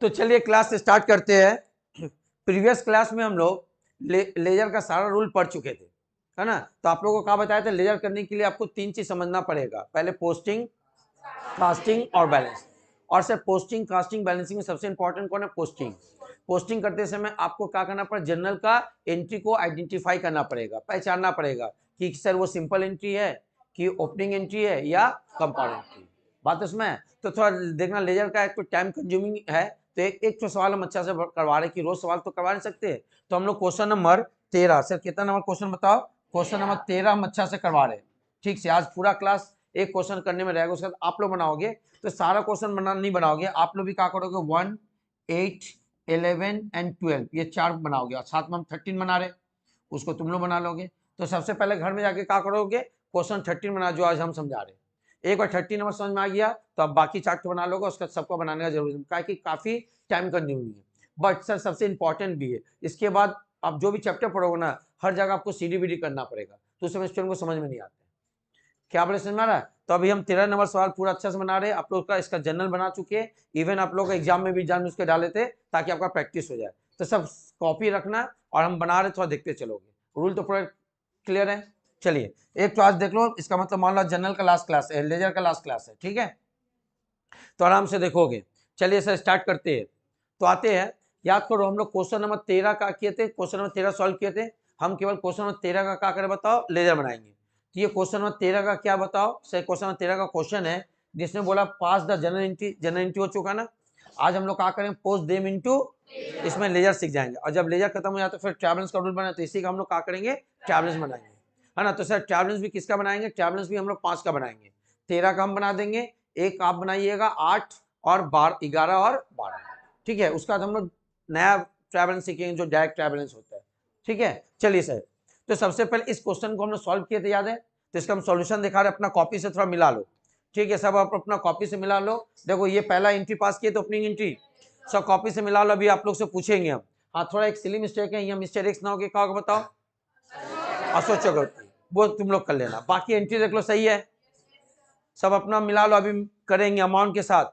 तो चलिए class start करते हैं। प्रीवियस क्लास में हम लोग लेजर का सारा रूल पढ़ चुके थे, है ना। तो आप लोगों को कहा बताया था लेजर करने के लिए आपको 3 चीज समझना पड़ेगा। पहले पोस्टिंग, कास्टिंग और बैलेंस। और सर पोस्टिंग, कास्टिंग, बैलेंसिंग में सबसे इंपॉर्टेंट कौन है? पोस्टिंग। पोस्टिंग करते समय आपको क्या करना पड़ेगा? जनरल का एंट्री को आइडेंटिफाई करना पड़ेगा, पहचानना पड़ेगा कि सर वो सिंपल एंट्री है कि ओपनिंग एंट्री है या कंपाउंड एंट्री। बात उसमें है। तो थोड़ा देखना, लेजर का एक तो टाइम कंज्यूमिंग है, तो एक तो सवाल हम अच्छा से करवा रहे कि रोज सवाल तो करवा नहीं सकते। तो हम लोग क्वेश्चन नंबर 13, सर कितना नंबर क्वेश्चन बताओ? क्वेश्चन नंबर 13 हम अच्छा से करवा रहे हैं। ठीक से आज पूरा क्लास एक क्वेश्चन करने में रहेगा, उसके बाद आप लोग बनाओगे। तो सारा क्वेश्चन बना नहीं बनाओगे, आप लोग भी क्या करोगे? 1, 8, 11 एंड 12 ये 4 बनाओगे, और साथ में हम 13 बना रहे, उसको तुम लोग बना लोगे। तो सबसे पहले घर में जाके क्या करोगे? क्वेश्चन 13 बना जो आज हम समझा रहे हैं। एक बार 13 नंबर समझ में आ गया तो अब बाकी 4 बना लोगे, उसका सबको बनाने का जरूरी है कि काफी टाइम कंज्यूमिंग है, बट सर सबसे इंपॉर्टेंट भी है। इसके बाद आप जो भी चैप्टर पढ़ोगे ना, हर जगह आपको सीडी बीडी करना पड़ेगा, तो उस समय स्टूडेंट को समझ में नहीं आता। क्या बोले, समझ में आ रहा है? तो अभी हम 13 नंबर सवाल पूरा अच्छा से बना रहे हैं। आप लोग का इसका जनरल बना चुके हैं, इवन आप लोग का एग्जाम में भी जान उसके डाले थे ताकि आपका प्रैक्टिस हो जाए। तो सब कॉपी रखना, और हम बना रहे थोड़ा देखते चलोगे। रूल तो पूरा क्लियर है। चलिए एक क्लास देख लो, इसका मतलब मान लो जनरल का लास्ट क्लास है, लेजर का लास्ट क्लास है, ठीक है, तो आराम से देखोगे। चलिए सर स्टार्ट करते हैं। तो आते हैं, याद करो हम लोग क्वेश्चन नंबर 13 का किए थे, क्वेश्चन नंबर 13 सॉल्व किए थे। हम केवल क्वेश्चन नंबर 13 का क्या करें बताओ? लेजर बनाएंगे। तो ये क्वेश्चन नंबर 13 का क्या बताओ? सर क्वेश्चन नंबर 13 का क्वेश्चन है जिसने बोला pass the general entry. General entry हो चुका ना, आज हम लोग क्या करें? पोस्ट देम इनटू, इसमें लेजर सीख जाएंगे। और जब लेजर खत्म हो जाए तो फिर ट्रैवलेंस का रूल बना, तो इसी का हम लोग क्या करेंगे? ट्रैवलेंस बनाएंगे, है ना। तो सर ट्रैवलेंस भी किसका बनाएंगे? ट्रैवलेंस भी हम लोग 5 का बनाएंगे। 13 का हम बना देंगे, एक आप बनाइएगा 8 और 11 और 12, ठीक है। उसका बाद हम लोग नया ट्रैवलेंस सीखेंगे जो डायरेक्ट ट्रैवलेंस होता है, ठीक है। चलिए सर, तो सबसे पहले इस क्वेश्चन को हम लोग सॉल्व किए थे, याद है? तो इसका हम सॉल्यूशन दिखा रहे, अपना कॉपी से थोड़ा मिला लो, ठीक है। सब आप अपना कॉपी से मिला लो। देखो ये पहला एंट्री पास किए तो ओपनिंग एंट्री, सब कॉपी से मिला लो। अभी आप लोग से पूछेंगे हम, हाँ थोड़ा एक सिली मिस्टेक है, ये मिस्टेक एक्स ना हो क्या होगा बताओ? अशोक, वो तुम लोग कर लेना। बाकी एंट्री देख लो सही है, सब अपना मिला लो। अभी करेंगे अमाउंट के साथ,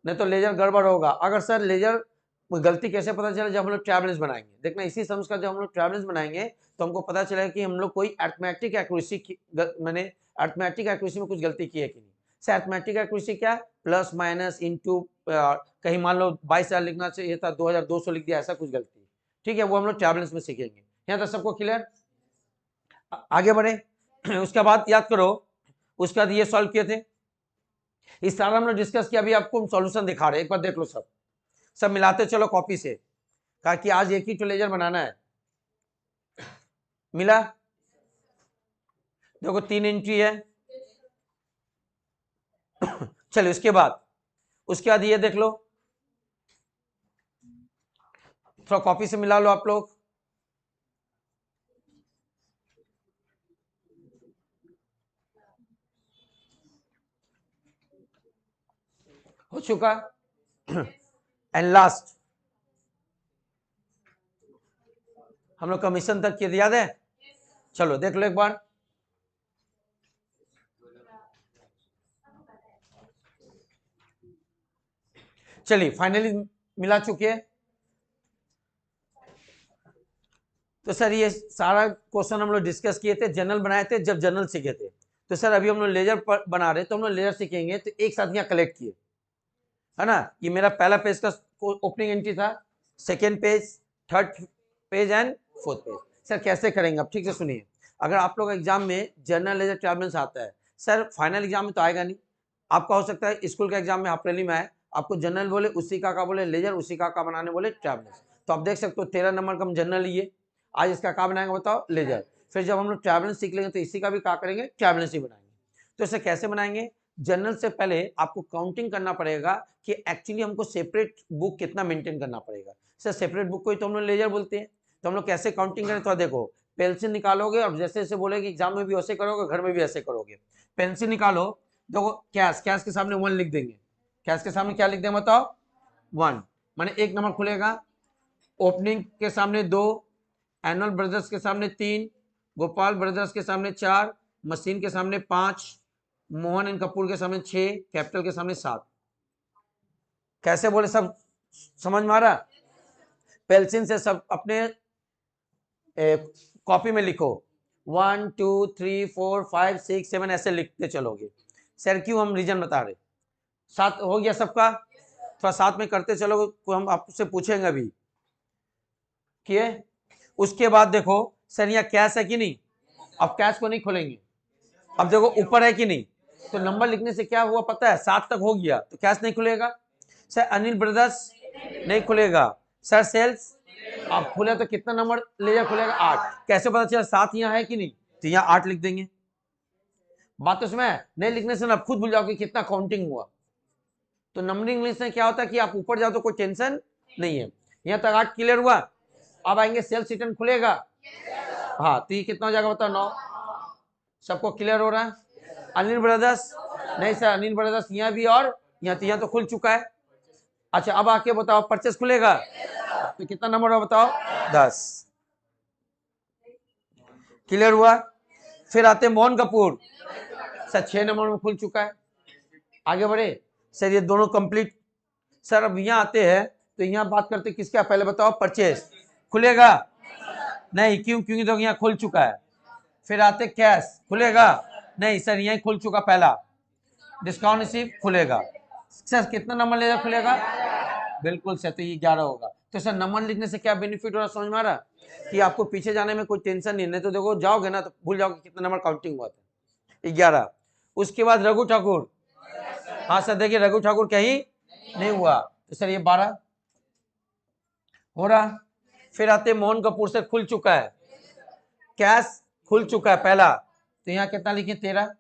नहीं तो लेजर गड़बड़ होगा। अगर सर लेजर गलती कैसे पता चले? जब हम लोग ट्रैवलेंस बनाएंगे, देखना इसी सम्स का जब हम लोग ट्रैवलेंस बनाएंगे तो हमको पता चलेगा कि हम लोग कोई अरिथमेटिक एक्यूरेसी मैंने अरिथमेटिक एक्यूरेसी में कुछ गलती की है कि नहीं। सर अरिथमेटिक एक्यूरेसी क्या? प्लस माइनस इनटू, कहीं मान लो 22,000 लिखना चाहिए था 2,200 लिख दिया, ऐसा कुछ गलती, ठीक है, वो हम लोग ट्रैवलेंस में सीखेंगे। यहाँ तक सबको क्लियर? आगे बढ़े। उसके बाद याद करो, उसके बाद ये सॉल्व किए थे, इस सारा हम लोग डिस्कस किया। अभी आपको सॉल्यूशन दिखा रहे हैं, एक बार देख लो। सब सब मिलाते चलो कॉपी से, कहा कि आज एक ही तो लेजर बनाना है। मिला? देखो 3 एंट्री है। चलो उसके बाद ये देख लो, थोड़ा कॉपी से मिला लो आप लोग। हो चुका। एंड लास्ट हम लोग कमीशन तक किए, याद है? चलो देख लो एक बार। चलिए फाइनली मिला चुके हैं। तो सर ये सारा क्वेश्चन हम लोग डिस्कस किए थे, जनरल बनाए थे जब जनरल सीखे थे। तो सर अभी हम लोग लेजर बना रहे, तो हम लोग लेजर सीखेंगे तो एक साथ यहाँ कलेक्ट किए, है ना। ये मेरा पहला पेज का ओपनिंग एंट्री था, second page, third page and fourth page. Sir कैसे करेंगे अब ठीक से सुनिए। अगर आप लोग एग्जाम में जनरल लेजर ट्रैवलेंस आता है, सर फाइनल एग्जाम में तो आएगा नहीं, आपका हो सकता है स्कूल के एग्जाम में अप्रैल में आए, आपको जनरल बोले उसी का बोले लेजर, उसी का बनाने बोले ट्रैवलेंस। तो आप देख सकते हो 13 नंबर का हम जनरल लिए, आज इसका क्या बनाएंगे बताओ? लेजर। फिर जब हम लोग ट्रैवलेंस सीख लेंगे तो इसी का भी क्या करेंगे? ट्रैवलेंस ही बनाएंगे। तो इसे कैसे बनाएंगे? जनरल से पहले आपको काउंटिंग करना पड़ेगा कि एक्चुअली हमको सेपरेट बुक कितना मेंटेन करना पड़ेगा। सर सेपरेट बुक को ही तो हम लोग लेजर बोलते हैं। तो हम लोग कैसे काउंटिंग करें? तो देखो पेंसिल निकालोगे और जैसे जैसे बोलेगे एग्जाम में भी वैसे करोगे, घर में भी ऐसे करोगे। पेंसिल निकालो, देखो कैश, कैश के सामने 1 लिख देंगे। कैश के सामने क्या लिख देंगे बताओ? 1, माने एक नंबर खुलेगा। ओपनिंग के सामने 2, एनुअल ब्रदर्स के सामने 3, गोपाल ब्रदर्स के सामने 4, मशीन के सामने 5, मोहन एंड कपूर के सामने 6, कैपिटल के सामने 7। कैसे बोले सब? समझ में आ रहा? पेंसिल से सब अपने कॉपी में लिखो 1 2 3 4 5 6 7 ऐसे लिखते चलोगे। सर क्यों हम रीजन बता रहे? साथ हो गया सबका? थोड़ा साथ में करते चलोगे, कोई हम आपसे पूछेंगे अभी। किए? उसके बाद देखो सर यहाँ कैश है कि नहीं, अब कैश को नहीं खोलेंगे। अब देखो ऊपर है कि नहीं, तो नंबर लिखने से क्या हुआ पता है, 7 तक हो गया तो कैश नहीं खुलेगा। सर अनिल ब्रदर्स नहीं खुलेगा। सर सेल्स आप खुले तो कितना नंबर लेजर खुलेगा? 8। कैसे पता चला 7 यहाँ है कि नहीं, तो यहाँ 8 लिख देंगे। बात तो इसमें नहीं लिखने से ना खुद भूल जाओगे कितना काउंटिंग हुआ। तो नंबरिंग लिस्ट में क्या होता है कि आप ऊपर जाओ तो कोई टेंशन नहीं है। यहाँ तक 8 क्लियर हुआ। अब आएंगे सेल्स रिटर्न खुलेगा। हाँ तो ये कितना हो जाएगा बताओ? 9। सबको क्लियर हो रहा है? अनिल ब्रदर्स नहीं सर, अनिल ब्रदर्स यहाँ भी और यहाँ तो खुल चुका है। अच्छा अब आके बताओ परचेस खुलेगा तो कितना नंबर होगा बताओ? 10। क्लियर हुआ? फिर आते मोहन कपूर, सर 6 नंबर में खुल चुका है। आगे बढ़े सर, ये दोनों कंप्लीट। सर अब यहाँ आते हैं तो यहाँ बात करते किसका, पहले बताओ परचेस खुलेगा नहीं, क्यों? क्योंकि तो यहाँ खुल चुका है। फिर आते कैश खुलेगा नहीं सर, यही खुल चुका पहला। डिस्काउंट रिसीव खुलेगा। सर कितना नंबर लेगा खुलेगा? बिल्कुल सर, तो ये 11 होगा। तो सर नंबर लिखने से क्या बेनिफिट हो रहा समझ में आ रहा कि आपको पीछे जाने में कोई टेंशन नहीं तो देखो जाओगे ना तो भूल जाओगे कितना नंबर काउंटिंग हुआ था, 11। उसके बाद रघु ठाकुर, हाँ सर देखिए रघु ठाकुर कहीं नहीं हुआ तो सर ये 12 हो रहा। फिर आते मोहन कपूर से खुल चुका है, कैश खुल चुका है पहला, तो यहाँ कितना लिखे? 13।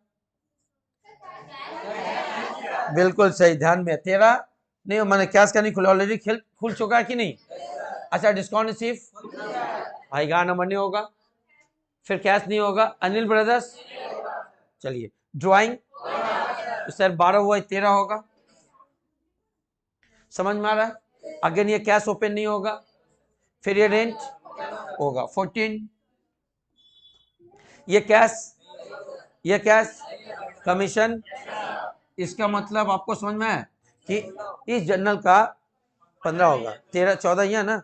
बिल्कुल सही, ध्यान में 13 नहीं मैंने कैश का नहीं खुला, ऑलरेडी खुल चुका है कि नहीं? अच्छा डिस्काउंट रिसीव आएगा, नंबर नहीं होगा। फिर कैश नहीं होगा। अनिल ब्रदर्स चलिए ड्राइंग तो सर 12 हुआ 13 होगा। समझ में आ रहा है? अगेन ये कैश ओपन नहीं होगा। फिर ये रेंट होगा 14। ये कैश कमीशन, इसका मतलब आपको समझ में है कि इस जर्नल का 15 होगा। 13 14 ही है ना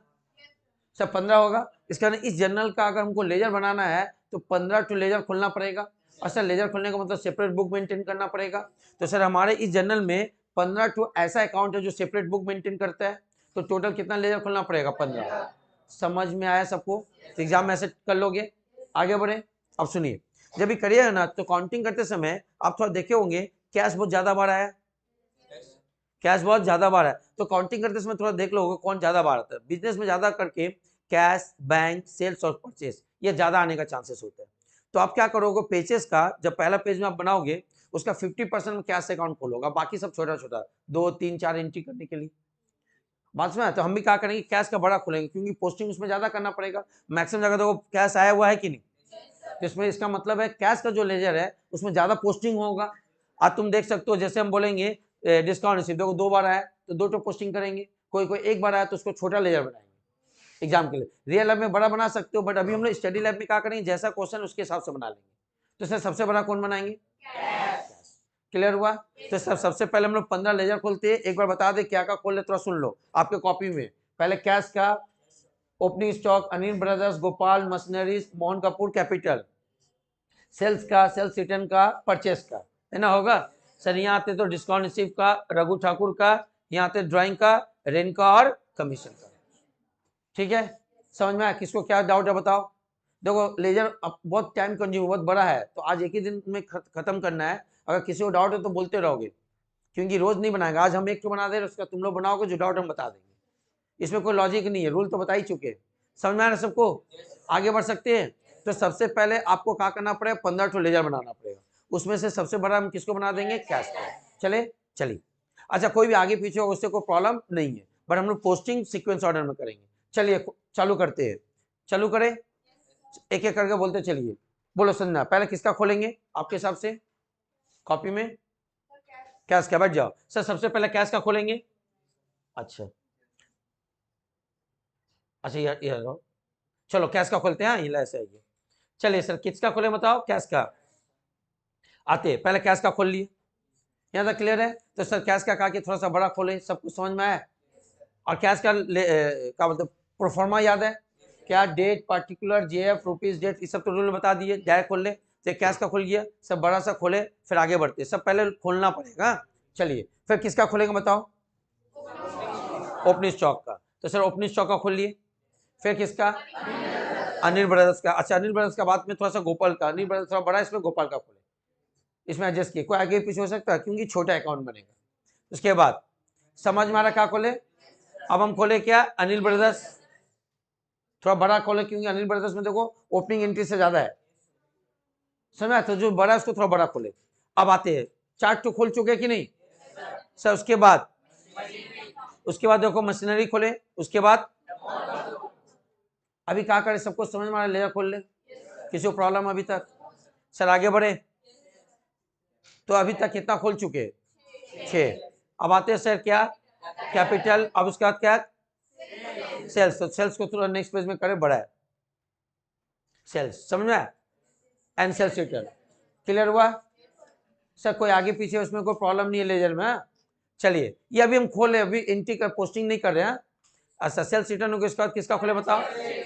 सर, 15 होगा। इसका इस जर्नल का अगर हमको लेजर बनाना है तो 15 टू लेजर खोलना पड़ेगा। और सर लेजर खोलने का मतलब सेपरेट बुक मेंटेन करना पड़ेगा। तो सर हमारे इस जर्नल में 15 टू ऐसा अकाउंट है जो सेपरेट बुक मेंटेन करता है। तो टोटल कितना लेजर खोलना पड़ेगा? 15। समझ में आया सबको? तो एग्जाम में ऐसे कर लोगे। आगे बढ़े। अब सुनिए, जब भी करिएगा ना तो काउंटिंग करते समय आप थोड़ा देखे होंगे कैश बहुत ज्यादा बार आया, कैश बहुत ज्यादा बार है। तो काउंटिंग करते समय थोड़ा देख लो कौन ज्यादा बार आता है। बिजनेस में ज्यादा करके कैश, बैंक, सेल्स और परचेस ये ज्यादा आने का चांसेस होता है। तो आप क्या करोगे, पेजेस का जब पहला पेज में आप बनाओगे उसका 50% में कैश अकाउंट खोलोगा, बाकी सब छोटा छोटा 2 3 4 एंट्री करने के लिए। बात समझ? तो हम भी क्या करेंगे, कैश का बड़ा खोलेंगे क्योंकि पोस्टिंग उसमें ज्यादा करना पड़ेगा। मैक्सिमम जगह देखो कैश आया हुआ है कि नहीं, तो इसमें इसका मतलब है कैश का जो लेजर है उसमें ज्यादा पोस्टिंग होगा। आज तुम देख सकते हो जैसे हम बोलेंगे डिस्काउंट रिसीव, देखो 2 बार आया तो 2 तो पोस्टिंग करेंगे, कोई एक बार आया तो उसको छोटा लेजर बनाएंगे एग्जाम के लिए। रियल लाइफ में बड़ा बना सकते हो, बट अभी हम लोग स्टडी लाइफ में क्या करेंगे, जैसा क्वेश्चन उसके हिसाब से बना लेंगे। तो सर सबसे बड़ा कौन बनाएंगे? क्लियर हुआ? तो सर सबसे पहले हम लोग 15 लेजर खोलते हैं। एक बार बता दे क्या खोल ले, थोड़ा सुन लो आपके कॉपी में। पहले कैश का opening stock Anil brothers, Gopal machineries, Mohan Kapoor capital. Sales का सेल्स रिटर्न का, परचेस का, है ना होगा। सर यहाँ आते तो डिस्काउंट रिसीव का, रघु ठाकुर का, यहाँ आते ड्राइंग का, रेन का और कमीशन का। ठीक है, समझ में आया? किसको क्या डाउट है बताओ। देखो लेजर अब बहुत टाइम कंज्यूम बहुत बड़ा है तो आज एक ही दिन में खत्म करना है। अगर किसी को डाउट है तो बोलते रहोगे क्योंकि रोज नहीं बनाएगा। आज हम एक बना दे रहे, उसका तुम लोग बनाओगे, जो डाउट हम बता देंगे। इसमें कोई लॉजिक नहीं है, रूल तो बता ही चुके। समझ में आ रहा है सबको? आगे बढ़ सकते हैं। तो सबसे पहले आपको क्या करना पड़ेगा, 15 टू लेजर बनाना पड़ेगा। उसमें से सबसे बड़ा हम किसको बना देंगे? कैश का। चलिए अच्छा, कोई भी आगे पीछे हो उससे कोई प्रॉब्लम नहीं है, बट हम लोग पोस्टिंग सीक्वेंस ऑर्डर में करेंगे। चलिए चालू करते हैं, चालू करें, एक एक करके बोलते चलिए। बोलो संजना, पहले किसका खोलेंगे आपके हिसाब से कॉपी में? कैश का। बैठ जाओ सर, सबसे पहले कैश का खोलेंगे। अच्छा ये चलो कैश का खोलते हैं। ये ऐसे आइए, चलिए सर किसका खोले बताओ? कैश का। आते पहले कैश का खोल लिए, यहाँ तक क्लियर है? तो सर कैश का कहा कि थोड़ा सा बड़ा खोले, सब कुछ समझ में आया? और कैश का क्या मतलब प्रोफॉर्मा याद है क्या? Date, particular, JF, rupees, date, ये सब तो रूल बता दिए। डायरेक्ट खोल ले, तो कैश का खुल गया, सब बड़ा सा खोले, फिर आगे बढ़ते। सब पहले खोलना पड़ेगा। चलिए फिर किसका खोलेंगे बताओ? ओपनिंग स्टॉक का। तो सर ओपनिंग स्टॉक का खोल लिए। फिर किसका? अनिल ब्रदर्स का। अच्छा अनिल ब्रदर्स का बाद में थोड़ा सा गोपाल का। अनिल ब्रदर्स थोड़ा बड़ा, इसमें गोपाल का खोले, इसमें एडजस्ट किए। कोई आगे पीछे हो सकता है क्योंकि छोटा अकाउंट बनेगा। उसके बाद समझ में आ रहा क्या खोले? अब हम खोले क्या? अनिल ब्रदर्स। थोड़ा बड़ा खोले क्योंकि अनिल ब्रदर्स में देखो ओपनिंग एंट्री से ज्यादा है, समझा? तो जो बड़ा है उसको थोड़ा बड़ा खोले। अब आते हैं, चार्ट तो खोल चुके कि नहीं सर? उसके बाद देखो मशीनरी खोले। उसके बाद अभी क्या करें? सबको समझ में आ रहा है? लेजर खोल ले। किसी को प्रॉब्लम अभी तक? सर आगे बढ़े। तो अभी तक कितना खोल चुके? 6। अब आते हैं सर क्या? कैपिटल। अब उसके बाद क्या? सेल्स। तो सेल्स को थोड़ा नेक्स्ट पेज में करें, बड़ा है सेल्स, समझ में आया? एंड सेल्स रिटर्न क्लियर हुआ? सर कोई आगे पीछे उसमें कोई प्रॉब्लम नहीं है लेजर में? चलिए ये अभी हम खोले, अभी एंट्री का पोस्टिंग नहीं कर रहे हैं। अच्छा सेल्स रिटर्न हो गया, उसके बाद किसका खोले बताओ?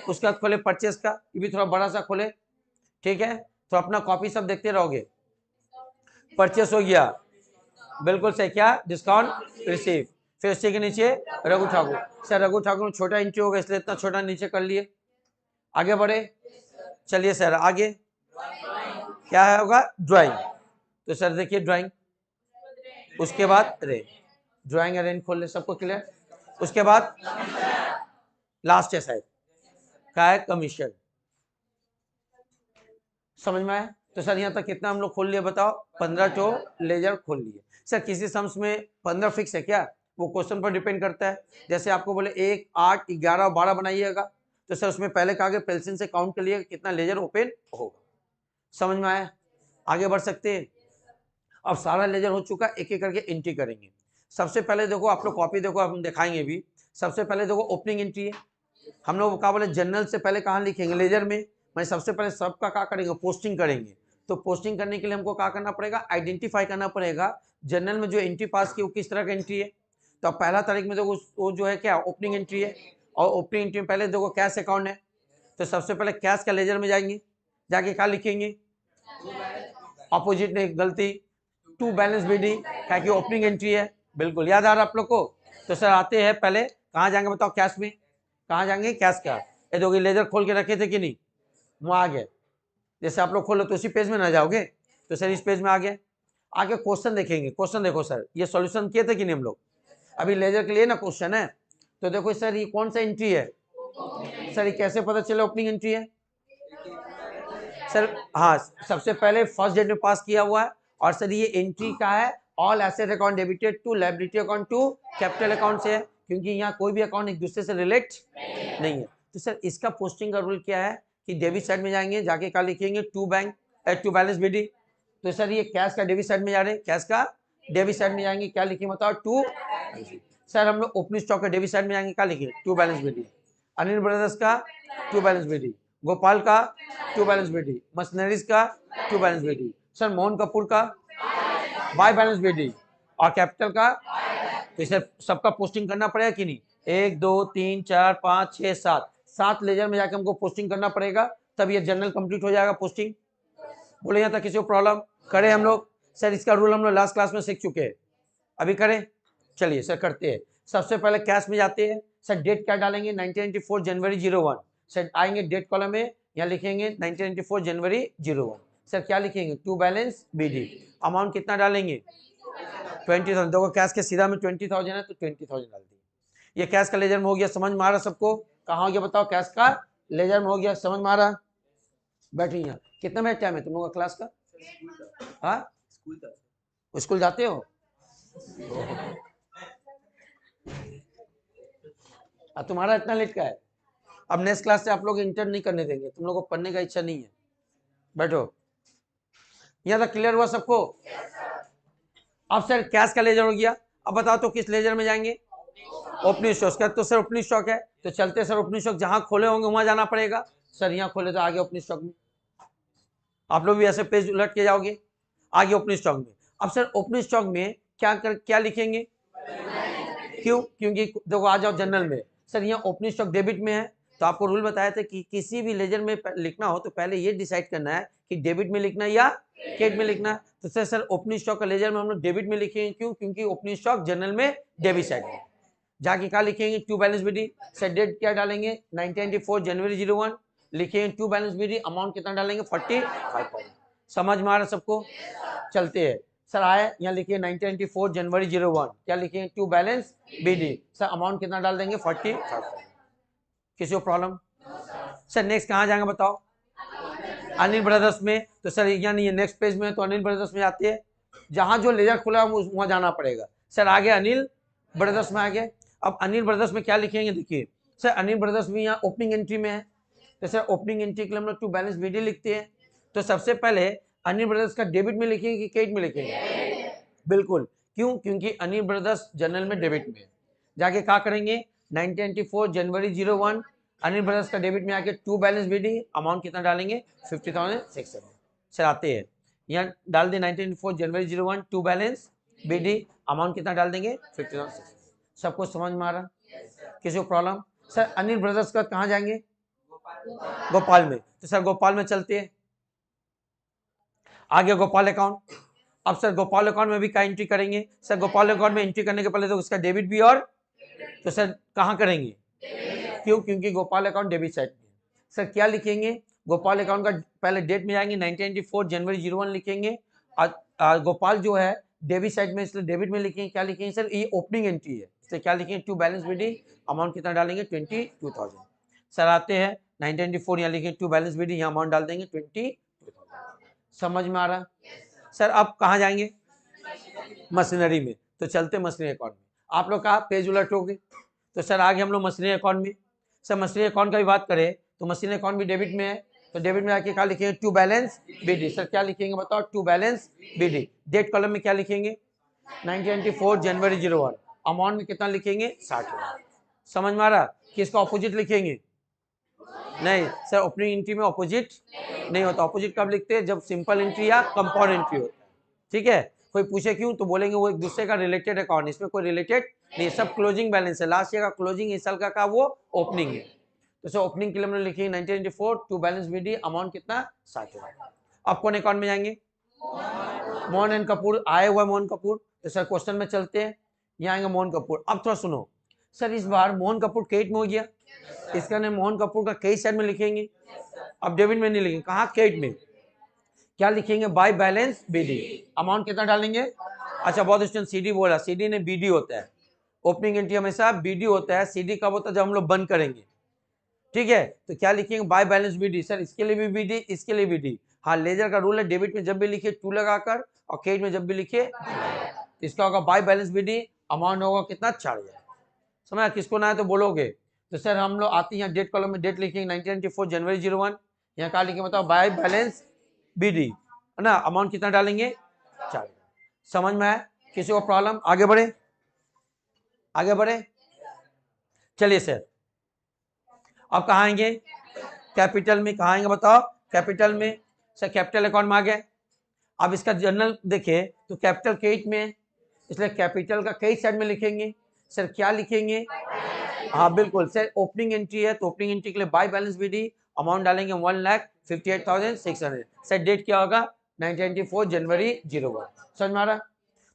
उसके बाद खोले परचेस का, ये भी थोड़ा बड़ा सा खोले, ठीक है? तो अपना कॉपी सब देखते रहोगे। परचेस हो गया, बिल्कुल सही। क्या? Discount receive. फिर उसके के नीचे रघु ठाकुर। सर रघु ठाकुर में छोटा एंट्री होगा इसलिए इतना छोटा नीचे कर लिए। आगे बढ़े। चलिए सर आगे क्या होगा? ड्राइंग। तो सर देखिए ड्राइंग, उसके बाद रेंज, ड्राइंग रेंज खोल ले, सबको क्लियर? उसके बाद लास्ट है शायद क्या है? कमीशन। समझ में आया? तो सर यहाँ तक कितना हम लोग खोल लिए बताओ? 15 टो लेजर खोल लिए। सर किसी सम्स में 15 फिक्स है क्या? वो क्वेश्चन पर डिपेंड करता है। जैसे आपको बोले 1, 8, 11 और 12 बनाइएगा, तो सर उसमें पहले कहा पेल्सिन से काउंट कर लिए कितना लेजर ओपन होगा। समझ में आया? आगे बढ़ सकते हैं। अब सारा लेजर हो चुका, एक एक करके एंट्री करेंगे। सबसे पहले देखो आप लोग कॉपी देखो, हम दिखाएंगे भी। सबसे पहले देखो ओपनिंग एंट्री है। हम लोग क्या बोले? जनरल से पहले कहाँ लिखेंगे? लेजर में। मैं सबसे पहले सबका क्या करेंगे? पोस्टिंग करेंगे। तो पोस्टिंग करने के लिए हमको क्या करना पड़ेगा? आइडेंटिफाई करना पड़ेगा जनरल में जो एंट्री पास की वो किस तरह का एंट्री है। तो अब पहला तारीख में देखो वो जो है क्या? ओपनिंग एंट्री है। और ओपनिंग एंट्री में पहले देखो कैश अकाउंट है, तो सबसे पहले कैश का लेजर में जाएंगे, जाके क्या लिखेंगे? ऑपोजिट में गलती, टू बैलेंस बीडी, क्या कि ओपनिंग एंट्री है। बिल्कुल याद आ रहा आप लोग को? तो सर आते हैं पहले कहाँ जाएंगे बताओ? कैश में। कहाँ जाएंगे? कैश का। ये देखो लेजर खोल के रखे थे कि नहीं? वहाँ आ गए। जैसे आप लोग खोलो तो उसी पेज में ना जाओगे, तो सर इस पेज में आ गए। आगे क्वेश्चन देखेंगे। क्वेश्चन देखो सर, ये सॉल्यूशन किए थे कि नहीं हम लोग? अभी लेजर के लिए ना क्वेश्चन है। तो देखो सर ये कौन सा एंट्री है? सर ये कैसे पता चले ओपनिंग एंट्री है? सर हाँ, सबसे पहले फर्स्ट डेट में पास किया हुआ है। और सर ये एंट्री का है? All asset account debited to liability account to capital account से है, क्योंकि यहाँ कोई भी अकाउंट एक दूसरे से रिलेट नहीं है। तो सर इसका पोस्टिंग का रूल क्या है कि डेबिट साइड में जाएंगे, जाके क्या लिखेंगे? To balance BD. तो सर ये कैश का डेबिट साइड में जा रहे हैं, कैश का डेबिट साइड में जाएंगे, क्या लिखेंगे बताओ? टू। सर हम लोग ओपनिंग स्टॉक का डेबिट साइड में जाएंगे, क्या लिखेंगे? To balance BD. Anil brothers का टू बैलेंस बीडी, गोपाल का टू बैलेंस बीडी, मशीनरीज का to balance BD, sir Mohan Kapoor का बाय बैलेंस बीडी, और कैपिटल का। तो इसे सबका पोस्टिंग करना पड़ेगा कि नहीं? 1, 2, 3, 4, 5, 6, 7 लेजर में जाके हमको पोस्टिंग करना पड़ेगा, तब ये जनरल कंप्लीट हो जाएगा पोस्टिंग। बोले यहाँ तक किसी को प्रॉब्लम? करें हम लोग? सर इसका रूल हम लोग लास्ट क्लास में सीख चुके हैं, अभी करें? चलिए सर करते हैं। सबसे पहले कैश में जाते हैं। सर डेट क्या डालेंगे? 1994 जनवरी 01। सर आएंगे डेट कॉलम में, यहाँ लिखेंगे 1994 जनवरी 01। सर क्या लिखेंगे? To balance BD. अमाउंट कितना डालेंगे? 20,000। देखो कैश के सीधा में 20,000 है तो 20,000 डाल दिए। ये कैश का लेजर में हो गया, समझ में आ रहा सबको? कहाँ हो गया बताओ? कैश का लेजर में हो गया, समझ में आ रहा? बैठिए यहाँ। कितना मिनट टाइम है तुम लोगों का क्लास का? हाँ स्कूल जाते हो? तुम्हारा इतना लेट का है? अब नेक्स्ट क्लास से आप लोग इंटर नहीं करने देंगे, तुम लोगों को पढ़ने का इच्छा नहीं है। बैठो। यहाँ तक क्लियर हुआ सबको? अब सर कैश का लेजर हो गया, अब बताओ तो किस लेजर में जाएंगे? Opening stock. तो सर ओपनिंग स्टॉक है तो चलते सर ओपनिंग स्टॉक जहां खोले होंगे वहां जाना पड़ेगा। सर यहाँ खोले तो आगे ओपनिंग स्टॉक में, आप लोग भी ऐसे पेज उलट के जाओगे, आगे ओपनिंग स्टॉक में। अब सर ओपनिंग स्टॉक में क्या लिखेंगे? क्यों? क्योंकि देखो आ जाओ जनरल में, सर यहाँ ओपनिंग स्टॉक डेबिट में है, तो आपको रूल बताया था कि किसी भी लेजर में लिखना हो तो पहले ये डिसाइड करना है कि डेबिट में लिखना है या क्रेडिट में लिखना है। तो सर ओपनिंग स्टॉक का लेजर में हम लोग डेबिट में लिखेंगे, क्यों? क्योंकि ओपनिंग स्टॉक जनरल में डेबिट साइड में। जाके क्या लिखेंगे? To balance BD. Sir date क्या डालेंगे? 1994 जनवरी 01 लिखेंगे। टू बैलेंस बीडी अमाउंट कितना डालेंगे? 45,000। समझ में आ रहा सबको? चलते हैं। सर आए यहाँ लिखिए 1994 जनवरी 01, क्या लिखेंगे? To balance BD. Sir amount कितना डाल देंगे? 45,000। किसी को प्रॉब्लम? सर नेक्स्ट कहाँ जाएंगे बताओ? अनिल ब्रदर्स में। तो सर यानी ये नेक्स्ट पेज में, तो अनिल ब्रदर्स में आती है, जहां जो लेजर खुला है वहां जाना पड़ेगा। सर आगे अनिल ब्रदर्स में आगे। अब अनिल ब्रदर्स में क्या लिखेंगे? देखिए सर अनिल ब्रदर्स में यहाँ ओपनिंग एंट्री में है, तो सर ओपनिंग एंट्री के लिए हम लोग टू बैलेंस बीडी लिखते हैं। तो सबसे पहले अनिल ब्रदर्स का डेबिट में लिखेंगे कि क्रेडिट में लिखेंगे? बिल्कुल। क्यों? क्योंकि अनिल ब्रदर्स जनरल में डेबिट में। जाके क्या करेंगे? 1994 जनवरी 01 अनिल ब्रदर्स का डेबिट में आके टू बैलेंस बीडी अमाउंट कितना डालेंगे? 50,600। सर आते हैं यहाँ डाल दें 1994 जनवरी 01 टू बैलेंस बीडी अमाउंट कितना डाल देंगे? 50,600। सबको समझ में आ रहा? किसी को प्रॉब्लम? सर अनिल ब्रदर्स का कहाँ जाएंगे? गोपाल में। तो सर गोपाल में चलते हैं। आगे गोपाल अकाउंट। अब सर गोपाल अकाउंट में भी क्या एंट्री करेंगे? सर गोपाल अकाउंट में एंट्री करने के पहले तो उसका डेबिट भी और, तो सर कहाँ करेंगे? क्यों? क्योंकि गोपाल अकाउंट डेबिट साइड में। सर क्या लिखेंगे? गोपाल अकाउंट का पहले डेट में जाएंगे 1994 जनवरी 01 लिखेंगे। गोपाल जो है डेबिट साइड में, इसलिए डेबिट में लिखेंगे। क्या लिखेंगे? सर ये ओपनिंग एंट्री है, इसलिए क्या लिखेंगे? टू बैलेंस बीडी अमाउंट कितना डालेंगे? 22,000। सर आते हैं 1994 यहाँ लिखेंगे टू बैलेंस बीडी, यहाँ अमाउंट डाल देंगे 22,000। समझ में आ रहा? सर अब कहाँ जाएंगे? मशीनरी में। तो चलते मशीनरी अकाउंट में। आप लोग का पेज उलटोगे तो सर आगे हम लोग मशीनरी अकाउंट में। सर मशीनरी अकाउंट का भी बात करें तो मशीनरी अकाउंट भी डेबिट में है, तो डेबिट में आके क्या लिखेंगे? To balance BD. सर क्या लिखेंगे बताओ? To balance BD. Date column में क्या लिखेंगे? 1994 जनवरी 01 अमाउंट में कितना लिखेंगे? 60,000। समझ में आ रहा? कि इसका ऑपोजिट लिखेंगे? नहीं सर, ओपनिंग एंट्री में ऑपोजिट नहीं होता। ऑपोजिट कब लिखते हैं? जब सिंपल एंट्री या कंपाउंड एंट्री होता है। ठीक है? कोई पूछे क्यों, तो बोलेंगे वो एक दूसरे का रिलेटेड अकाउंट, इसमें कोई रिलेटेड नहीं, सब क्लोजिंग बैलेंस है। लास्ट ईयर का क्लोजिंग, इस साल का वो ओपनिंग है। तो सर ओपनिंग के लिए हमने लिखी 1994 टू बैलेंस बीडी अमाउंट कितना? 60,000। अब कौन अकाउंट में जाएंगे? मोहन एंड कपूर। आए हुआ मोहन कपूर। तो सर क्वेश्चन में चलते हैं, यहाँ आएंगे मोहन कपूर। अब थोड़ा सुनो सर, इस बार मोहन कपूर क्रेडिट में हो गया, इसका नाम मोहन कपूर का क्रेडिट साइड में लिखेंगे। अब डेबिट में नहीं लिखेंगे, कहाँ? क्रेडिट में। क्या लिखेंगे? बाय बैलेंस बीडी अमाउंट कितना डालेंगे? अच्छा बहुत स्टूडेंट सीडी बोला, सीडी ने बीडी होता है। ओपनिंग एंट्री हमेशा बीडी होता है, सीडी कब होता है? जब हम लोग बंद करेंगे। ठीक है? तो क्या लिखेंगे? Bye balance BD. सर इसके लिए भी बीडी, इसके लिए बीडी। हाँ लेजर का रूल है, डेबिट में जब भी लिखे टू लगाकर और क्रेडिट में जब भी लिखे, इसका होगा बाय बैलेंस बीडी अमाउंट होगा कितना? 4,000। समझ? किसको ना है तो बोलोगे। तो सर हम लोग आते हैं यहाँ डेट कॉलम में, डेट लिखेंगे 1994 जनवरी 01, यहाँ क्या लिखेंगे बताओ? बाय बैलेंस बीडी है ना, अमाउंट कितना डालेंगे? 4,000। समझ में आया? किसी को प्रॉब्लम? आगे बढ़े, आगे बढ़े। चलिए सर अब कहाँ आएंगे? कैपिटल में। कहाँ आएंगे बताओ? कैपिटल में। सर कैपिटल अकाउंट में आ गए। अब इसका जनरल देखे तो कैपिटल क्रेडिट में है, इसलिए कैपिटल का क्रेडिट साइड में लिखेंगे। सर क्या लिखेंगे? हाँ बिल्कुल सर, ओपनिंग एंट्री है तो ओपनिंग एंट्री के लिए बाय बैलेंस बीडी अमाउंट डालेंगे 1,58,600। सर डेट क्या होगा? 1994 जनवरी 01। समझ में आ रहा?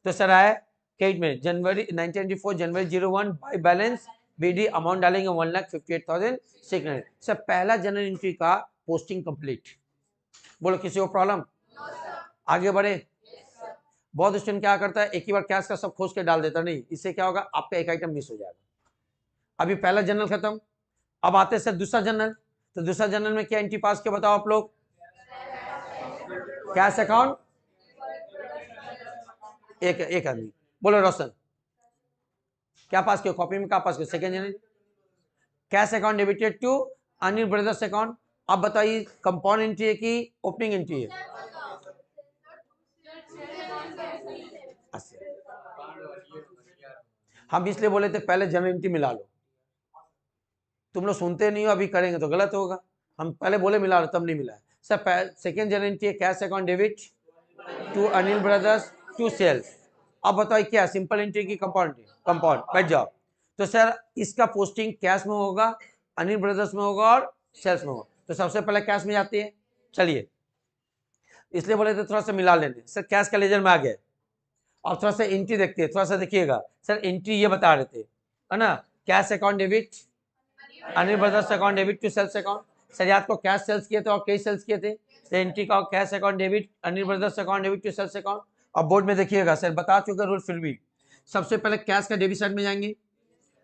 तो सर आए क्रेडिट में जनवरी 1994 जनवरी 01 बाय बैलेंस बीडी अमाउंट डालेंगे 1,58,600। सर पहला जनरल एंट्री का पोस्टिंग कंप्लीट। बोलो किसी को प्रॉब्लम? आगे बढ़े। बहुत स्टूडेंट क्या करता है, एक ही बार कैश का सब खोज के डाल देता, नहीं, इससे क्या होगा? आपका एक आइटम मिस हो जाएगा। अभी पहला जनरल खत्म, अब आते हैं सर दूसरा जनरल। तो दूसरा जनरल में क्या एंट्री पास किया बताओ आप लोग? Cash account. एक आदमी बोलो रोशन, क्या पास किया? कॉपी में क्या पास किया? Second journal cash account debited to Anil brothers account. अब बताइए कंपाउंड एंट्री है कि ओपनिंग एंट्री है? हम इसलिए बोले थे पहले जनरल एंट्री मिला लो, तुम लोग सुनते नहीं हो, अभी करेंगे तो गलत होगा। हम पहले बोले मिला लो, तब नहीं मिला है। सर सेकेंड जनरल एंट्री है cash account debit to Anil brothers to sales. अब बताइए क्या सिंपल एंट्री की कंपाउंड? कंपाउंड। बैठ जाओ, तो सर इसका पोस्टिंग कैश में होगा, अनिल ब्रदर्स में होगा और सेल्स में होगा। तो सबसे पहले कैश में जाती है। चलिए इसलिए बोले थे थोड़ा सा मिला लेने। सर कैश का लेजर में आ गया। और थोड़ा सा एंट्री देखते हैं, थोड़ा सा देखिएगा। सर एंट्री ये बता रहे थे है ना, cash account debit, Anil brothers account debit to sales account. Sir याद को कैश सेल्स किए थे और कई सेल्स किए थे। तो एंट्री का cash account debit, Anil brothers account debit to sales account. और बोर्ड में देखिएगा सर बता चुके रूल, फिर भी सबसे पहले कैश का डेबिट साइड में जाएंगे,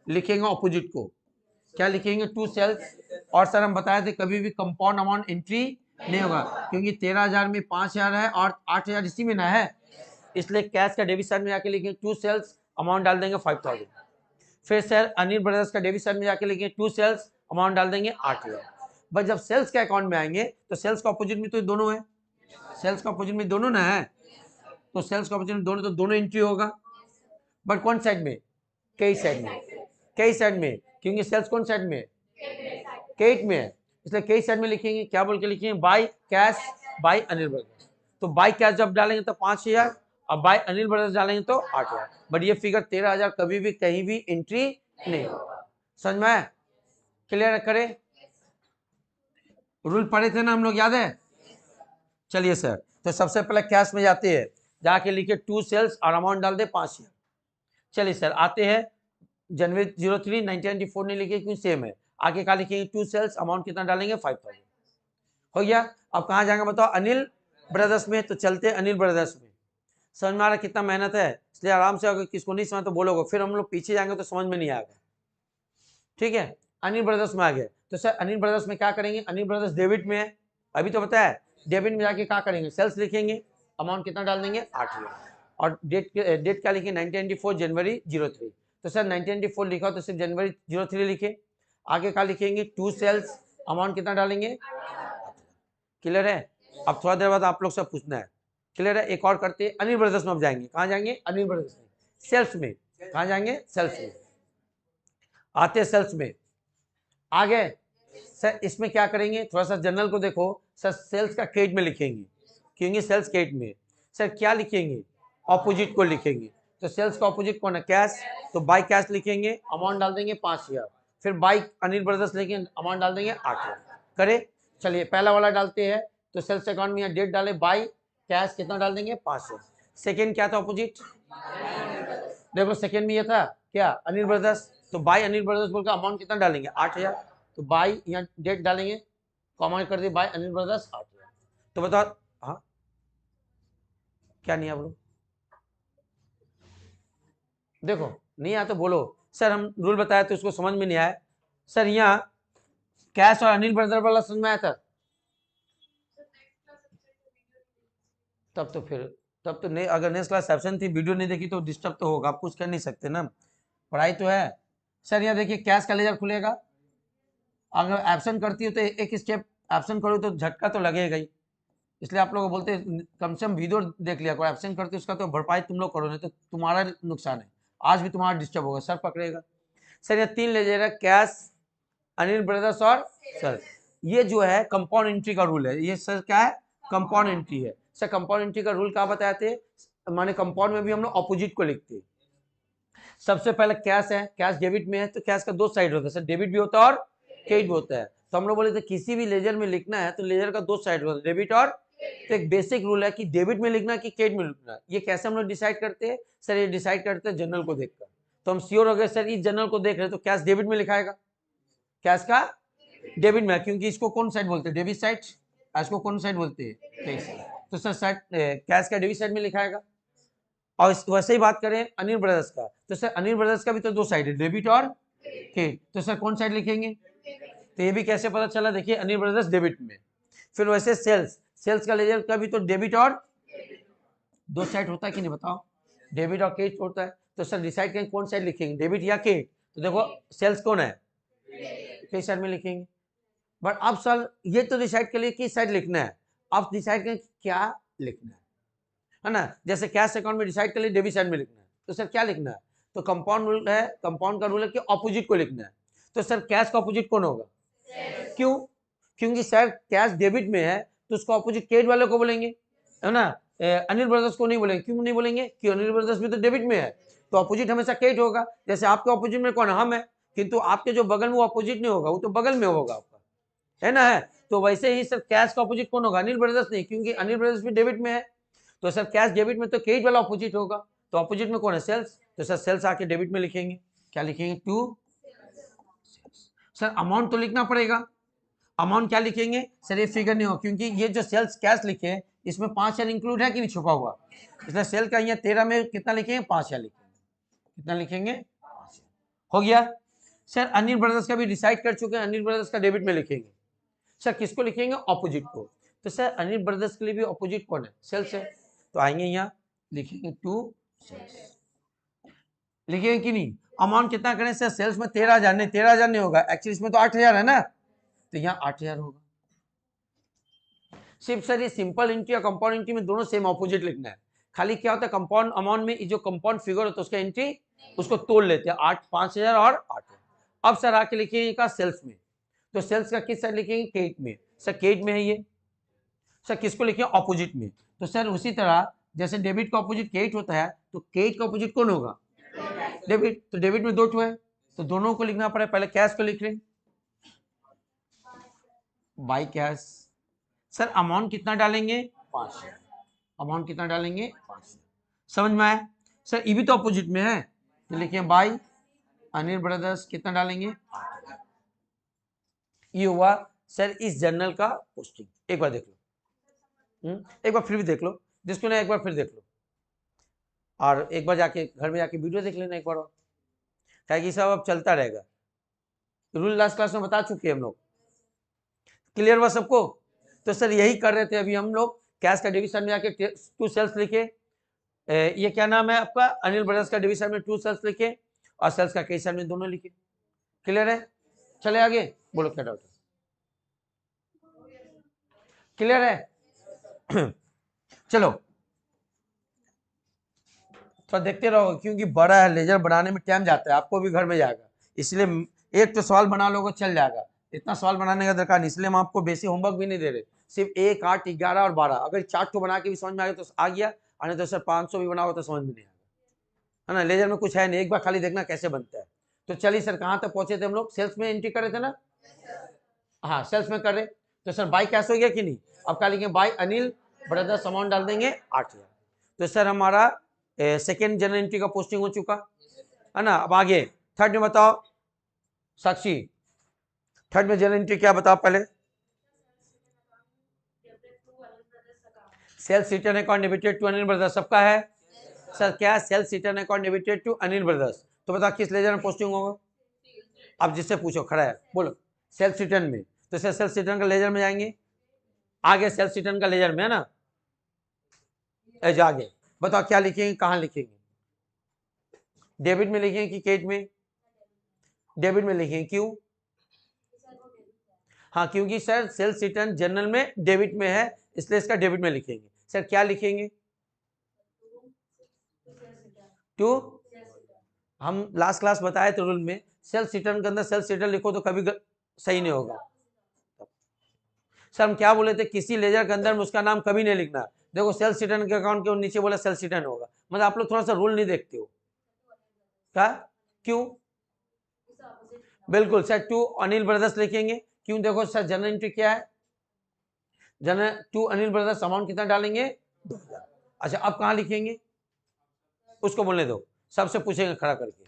लिखेंगे ऑपोजिट को, क्या लिखेंगे, टू सेल्स। और सर हम बताए थे कभी भी कंपाउंड अमाउंट एंट्री नहीं होगा, क्योंकि 13,000 में 5,000 है और 8,000 इसी में ना है, इसलिए कैश का डेबिट साइड में जाके लिखेंगे टू सेल्स, अमाउंट डाल देंगे 5,000। फिर सर अनिल ब्रदर्स का डेबिट साइड में जाके लिखेंगे टू सेल्स, अमाउंट डाल देंगे 8,000। बस जब सेल्स के अकाउंट में आएंगे तो सेल्स का अपोजिट में तो दोनों है, सेल्स का अपोजिट में दोनों ना है, तो सेल्स का अपोजिट में दोनों, तो दोनों एंट्री होगा। बट कौन साइड में, कई साइड में, कई साइड में, क्योंकि सेल्स कौन साइड में, केट में है, इसलिए कई साइड में लिखेंगे। क्या बोल के लिखेंगे, by cash by Anil brothers. तो बाय कैश जब डालेंगे तो 5,000 और बाय अनिल ब्रदर्स डालेंगे तो 8,000। बट ये फिगर 13,000 कभी भी कहीं भी एंट्री नहीं होगा। समझ में आया, क्लियर करें, रूल पढ़े थे ना हम लोग, याद है। चलिए सर, तो सबसे पहले कैश में जाते हैं, जाके लिखे टू सेल्स और अमाउंट डाल दे 5,000। चलिए सर आते हैं जनवरी 03 1994 नहीं लिखे क्योंकि सेम है, आगे का लिखेंगे टू सेल्स, अमाउंट कितना डालेंगे 5,000। हो गया। अब कहाँ जाएंगे बताओ, अनिल ब्रदर्स में। तो चलते हैं अनिल ब्रदर्स में। समझ में आ रहा कितना मेहनत है, इसलिए आराम से, अगर किसको नहीं समझ तो बोलोगे, फिर हम लोग पीछे जाएंगे तो समझ में नहीं आएगा। ठीक है, अनिल ब्रदर्स में आ गए। तो सर अनिल ब्रदर्स में क्या करेंगे, अनिल ब्रदर्स डेबिट में है, अभी तो पता है। डेबिट में जाके क्या करेंगे, सेल्स लिखेंगे, अमाउंट कितना डाल देंगे 8,000, और डेट क्या लिखेंगे 1994 जनवरी 03। तो सर 1994 लिखा तो सिर्फ जनवरी 03 लिखे। आगे क्या लिखेंगे, टू सेल्स, अमाउंट कितना डालेंगे। क्लियर है। अब थोड़ा देर बाद आप लोग से पूछना है, क्लियर है। एक और करते हैं, अनिल ब्रदर्स में अब जाएंगे, कहाँ जाएंगे, अनिल ब्रदर्स में, सेल्स में। कहाँ जाएंगे, सेल्स में। आते सेल्स में आगे। सर इसमें क्या करेंगे, थोड़ा सा जनरल को देखो सर, सेल्स का क्रेडिट में लिखेंगे, क्योंकि सेल्स क्रेडिट में। सर क्या लिखेंगे, ऑपोजिट को लिखेंगे। तो सेल्स का ऑपोजिट कौन है, कैश, तो बाय कैश लिखेंगे, अमाउंट डाल देंगे 5,000। फिर बाय अनिल ब्रदर्स लिखेंगे, अमाउंट डाल देंगे 8,000। करे, चलिए पहला वाला डालते हैं। तो सेल्स अकाउंट में डेट डाले, बाय कैश कितना डाल देंगे 5,000। सेकेंड क्या था ऑपोजिट, देखो सेकेंड में ये था क्या, अनिल ब्रदर्स, तो बाय अनिल ब्रदर्स बोलकर अमाउंट कितना डालेंगे 8,000। तो बाय यहाँ डेट डालेंगे, कॉमा कर दिए बाय अनिल ब्रदर्स 8,000। तो बताओ, हाँ क्या नहीं है बोलो, देखो नहीं आया तो बोलो। सर हम रूल बताया तो उसको समझ में नहीं आया। सर यहाँ कैश और अनिल ब्रदर वाला समझ में आया था, तब तो फिर, तब तो नहीं, अगर नेक्स्ट क्लास एब्सेंट थी, वीडियो नहीं देखी तो डिस्टर्ब तो होगा, आप कुछ कर नहीं सकते ना, पढ़ाई तो है। सर यहाँ देखिए कैश का लेजर खुलेगा, अगर एब्सेंट करती हो तो एक स्टेप एब्सेंट करो तो झटका तो लगेगा ही, इसलिए आप लोग बोलते हैं कम से कम वीडियो देख लिया करो, एब्सेंट करते उसका तो भरपाई तुम लोग करो, नहीं तो तुम्हारा नुकसान है, आज भी तुम्हारा डिस्टर्ब होगा, सर पकड़ेगा। सर ये तीन लेजर है, कैश, अनिल ब्रदर्स और सर, ये जो है कंपाउंड एंट्री का रूल है। ये सर क्या है, कंपाउंड एंट्री है। सर कंपाउंड एंट्री का रूल क्या बताए थे, माने कंपाउंड में भी हम लोग ऑपोजिट को लिखते हैं। सबसे पहले कैश है, कैश डेबिट में है, तो कैश का दो साइड होता है सर, डेबिट भी होता है और क्रेडिट भी होता है। तो हम लोग बोले थे किसी भी लेजर में लिखना है तो लेजर का दो साइड होता है, डेबिट और, तो एक बेसिक रूल है कि डेबिट में लिखना कि क्रेडिट में लिखना। ये कैसे हम लोग डिसाइड करते हैं, सर ये डिसाइड करते हैं जनरल को देखकर। तो हम श्योर हो गए सर इस जनरल को देख रहे तो कैश डेबिट में लिखाएगा, कैश का डेबिट में, क्योंकि इसको कौन साइड बोलते हैं, डेबिट साइड, इसको कौन साइड बोलते हैं, तो सर साइड कैश का डेबिट साइड में लिखाएगा। और वैसे ही बात करें अनिल ब्रदर्स का, तो सर अनिल ब्रदर्स का भी तो दो साइड है, डेबिट और क्रेडिट, तो सर कौन साइड लिखेंगे। तो ये भी कैसे पता चला, देखिए अनिल ब्रदर्स डेबिट में। फिर वैसे सेल्स, सेल्स का लेजर का भी तो डेबिट और, दो साइड होता है कि नहीं बताओ, डेबिट और क्रेडिट होता है। तो सर डिसाइड करें कौन साइड लिखेंगे, डेबिट या क्रेडिट। तो देखो सेल्स कौन है, किस साइड में लिखेंगे। बट अब सर ये तो डिसाइड कर लिए किस साइड लिखना है, अब डिसाइड करें क्या लिखना है ना। जैसे कैश अकाउंट में डिसाइड कर लिए डेबिट साइड में लिखना है, तो सर क्या लिखना है, तो कंपाउंड रूल है, कंपाउंड का रूल है कि ऑपोजिट को लिखना है। तो सर कैश का ऑपोजिट कौन होगा, क्यों, क्योंकि सर कैश डेबिट में है तो उसका ऑपोजिट क्रेडिट वाले को बोलेंगे, है ना। अनिल ब्रदर्स को नहीं बोलेंगे, क्यों नहीं बोलेंगे, क्योंकि अनिल ब्रदर्स भी तो डेबिट में है, तो अपोजिट हमेशा केट होगा। जैसे आपके अपोजिट में कौन है, हम है, किंतु आपके जो बगल में वो अपोजिट नहीं होगा, वो तो बगल में होगा आपका, है ना। है तो वैसे ही सर कैश का अपोजिट कौन होगा, अनिल ब्रदर्स नहीं, क्योंकि अनिल ब्रदर्स भी डेबिट में है। तो सर कैश डेबिट में तो केट वाला अपोजिट होगा, तो अपोजिट में कौन है, सेल्स। तो सर सेल्स आके डेबिट में लिखेंगे, क्या लिखेंगे, टू। सर अमाउंट तो लिखना पड़ेगा, अमाउंट क्या लिखेंगे सर, ये फिगर नहीं हो, क्योंकि ये जो सेल्स कैश लिखे हैं इसमें 5,000 इंक्लूड है कि नहीं, छुपा हुआ, इसलिए सेल का यहाँ 13 में कितना लिखेंगे, 5,000 लिखेंगे, कितना लिखेंगे, 5,000 हो गया। सर अनिल ब्रदर्स का भी डिसाइड कर चुके हैं, अनिल ब्रदर्स का डेबिट में लिखेंगे। सर किसको लिखेंगे, ऑपोजिट को। तो सर अनिल ब्रदर्स के लिए भी ऑपोजिट कौन है, सेल्स है, तो आएंगे यहाँ लिखेंगे टू सेल्स, लिखेंगे कि नहीं। अमाउंट कितना करें सर, सेल्स में 13,000 नहीं, 13,000 नहीं होगा, एक्चुअली इसमें तो 8,000 है ना, तो यहाँ 8,000 होगा। सिर्फ सर ये सिंपल एंट्री और कंपाउंड एंट्री में दोनों सेम ऑपोजिट लिखना है, खाली क्या होता है कंपाउंड अमाउंट में जो कंपाउंड फिगर होता है उसका एंट्री उसको तोड़ लेते हैं, 5,000 और 8,000। अब सर आके लिखिएगा सेल्स में, तो सेल्स का किस साइड लिखेंगे, केट में। सर केट में है ये, सर किसको लिखेंगे, ऑपोजिट में। तो सर उसी तरह जैसे डेबिट का ऑपोजिट केट होता है, तो केट का ऑपोजिट कौन होगा, डेबिट। तो डेबिट में दो ठो है, तो दोनों को लिखना पड़े, पहले कैश को लिख लें, बाई कैश। सर अमाउंट कितना डालेंगे, 5,000, अमाउंट कितना डालेंगे, 5,000, समझ में आया। सर ये भी तो अपोजिट में है, तो लिखिए बाई अनिल ब्रदर्स, कितना डालेंगे, 8,000। ये हुआ सर इस जर्नल का पोस्टिंग। एक बार देख लो, एक बार फिर भी देख लो, जिसको नहीं एक बार फिर देख लो, और एक बार जाके घर में जाके वीडियो देख लेना एक बार और, क्या कि सब अब चलता रहेगा। रूल लास्ट क्लास में बता चुके हैं हम लोग, क्लियर हुआ सबको। तो सर यही कर रहे थे अभी हम लोग, कैश का डिविजन में जाके टू सेल्स लिखे, ये क्या नाम है आपका, अनिल ब्रदर्स का डिविजन में टू सेल्स लिखे, और सेल्स का केस में दोनों लिखे, क्लियर है। चले आगे, बोलो क्या डाउट है, क्लियर है। चलो तो देखते रहो, क्योंकि बड़ा है, लेजर बनाने में टाइम जाता है, आपको भी घर में जाएगा, इसलिए एक तो सवाल बना लोगे चल जाएगा, इतना सवाल बनाने का दरकार नहीं, इसलिए हम आपको बेसिक होमवर्क भी नहीं दे रहे, सिर्फ 1, 8, 11 और 12, अगर 4 तो बना के भी समझ में आ गया तो आ गया, और नहीं तो सर 500 भी बनाओ तो समझ में नहीं आएगा, है ना। लेजर में कुछ है नहीं, एक बार खाली देखना कैसे बनता है। तो चलिए सर कहाँ तक पहुंचे थे हम लोग, सेल्स में एंट्री कर रहे थे ना, हाँ सेल्स में कर रहे, तो सर बाई कैश हो गया कि नहीं। अब क्या लिखेंगे, बाई अनिल ब्रदर्स, अमाउंट डाल देंगे 8,000। तो सर हमारा सेकेंड जनरल एंट्री का पोस्टिंग हो चुका है ना। अब आगे थर्ड में बताओ साक्षी, थर्ड में जनरल एंट्री क्या बताओ पहले, sales return account debited to Anil brothers, सबका है सर क्या, sales return account debited to Anil brothers. तो बताओ किस लेजर में पोस्टिंग होगा, अब जिससे पूछो खड़ा है बोलो, सेल्स रिटर्न में। तो सर सेल्स रिटर्न का लेजर में जाएंगे, आगे सेल्स रिटर्न का लेजर में है ना, आगे बताओ क्या लिखेंगे, कहाँ लिखेंगे, डेबिट में लिखेंगे कि क्रेडिट में, डेबिट में लिखेंगे, क्यों, हाँ क्योंकि सर सेल्स रिटर्न जनरल में डेबिट में है, इसलिए इसका डेबिट में लिखेंगे। सर क्या लिखेंगे, टू, हम लास्ट क्लास बताए थे रूल में, सेल्स रिटर्न के अंदर सेल्स रिटर्न लिखो तो कभी सही नहीं होगा। सर हम क्या बोले थे, किसी लेजर के अंदर में उसका नाम कभी नहीं लिखना। देखो सेल्स रिटर्न के अकाउंट के नीचे बोला सेल्स रिटर्न होगा, मतलब आप लोग थोड़ा सा रूल नहीं देखते हो क्या, क्यों, बिल्कुल सर टू अनिल ब्रदर्स लिखेंगे, क्यों, देखो सर जनरल एंट्री क्या है, journal to Anil brothers, amount कितना डालेंगे, 2,000। अच्छा अब कहाँ लिखेंगे, उसको बोलने दो, सबसे पूछेंगे खड़ा करके,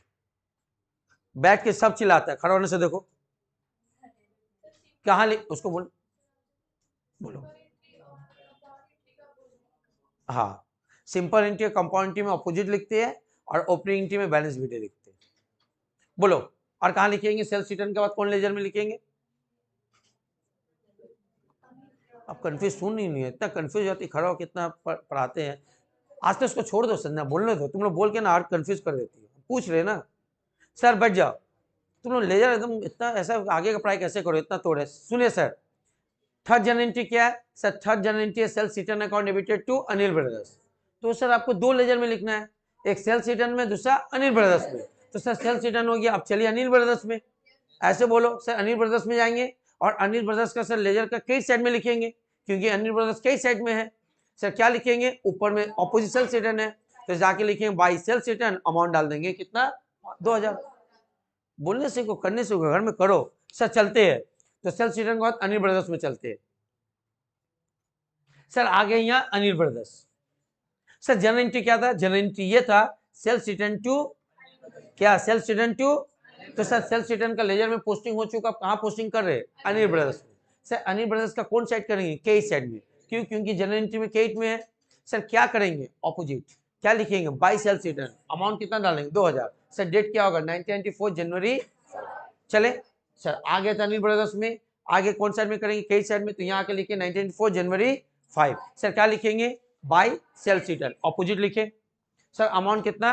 बैठ के सब चिल्लाता है, खड़ा होने से देखो कहाँ उसको बोल, बोलो, हाँ सिंपल एंट्री कंपाउंड एंट्री में अपोजिट लिखते हैं, और ओपनिंग एंट्री में बैलेंस शीट लिखते हैं, बोलो। और कहाँ लिखेंगे, सेल्स रिटर्न के बाद कौन लेजर में लिखेंगे, अब कंफ्यूज सुन नहीं है, इतना कंफ्यूज होती, खड़ा होकर कितना पढ़ाते हैं, आज तो इसको छोड़ दो संजना, बोलने दो, तुम लोग बोल के ना आर्ट कंफ्यूज कर देती है, पूछ रहे ना सर, बैठ जाओ, तुम लोग लेजर एकदम इतना ऐसा आगे का पढ़ाई कैसे करो, इतना तोड़े। सुनिए सर, थर्ड जनरल एंट्री क्या है सर, थर्ड जनरल एंट्री है sales return account debited to Anil brothers. तो सर आपको दो लेजर में लिखना है, एक सेल्स रिटर्न में, दूसरा अनिल ब्रदर्स में। तो सर सेल्स रिटर्न हो गया, अब चलिए अनिल ब्रदर्स में, ऐसे बोलो सर अनिल ब्रदर्स में जाएंगे, और अनिल ब्रदर्स का सर लेजर का कई साइड में लिखेंगे, क्योंकि अनिल ब्रदर्स कई साइड में है। सर क्या लिखेंगे, ऊपर में ऑपोजिट सेल्स रिटर्न है, तो जाके लिखेंगे बाई सेल्स रिटर्न, अमाउंट डाल देंगे कितना 2000। बोलने से को करने से घर में करो सर। चलते हैं तो सेल्स रिटर्न के बाद अनिल ब्रदर्स में चलते हैं सर। आगे यहाँ Anil brothers sir journal entry क्या था? जनरल एंट्री ये था सेल्स रिटर्न टू क्या? Sales return to. तो सर सेल्स रिटर्न का लेजर में पोस्टिंग हो चुका, आप कहाँ पोस्टिंग कर रहे हैं? अनिल ब्रदर्स में। सर अनिल ब्रदर्स का कौन साइड करेंगे? के साइड में। क्यों? क्योंकि जनरल एंट्री में के में है। सर क्या करेंगे? ऑपोजिट। क्या लिखेंगे? बाई सेल्स रिटर्न, अमाउंट कितना डालेंगे 2000। सर डेट क्या होगा? 1994 जनवरी। चले सर आगे था अनिल ब्रदर्स में, आगे कौन साइड में करेंगे? के साइड में। तो यहाँ आके लिखे 1994 जनवरी 5। सर क्या लिखेंगे? बाई सेल्स रिटर्न, ऑपोजिट लिखे। सर अमाउंट कितना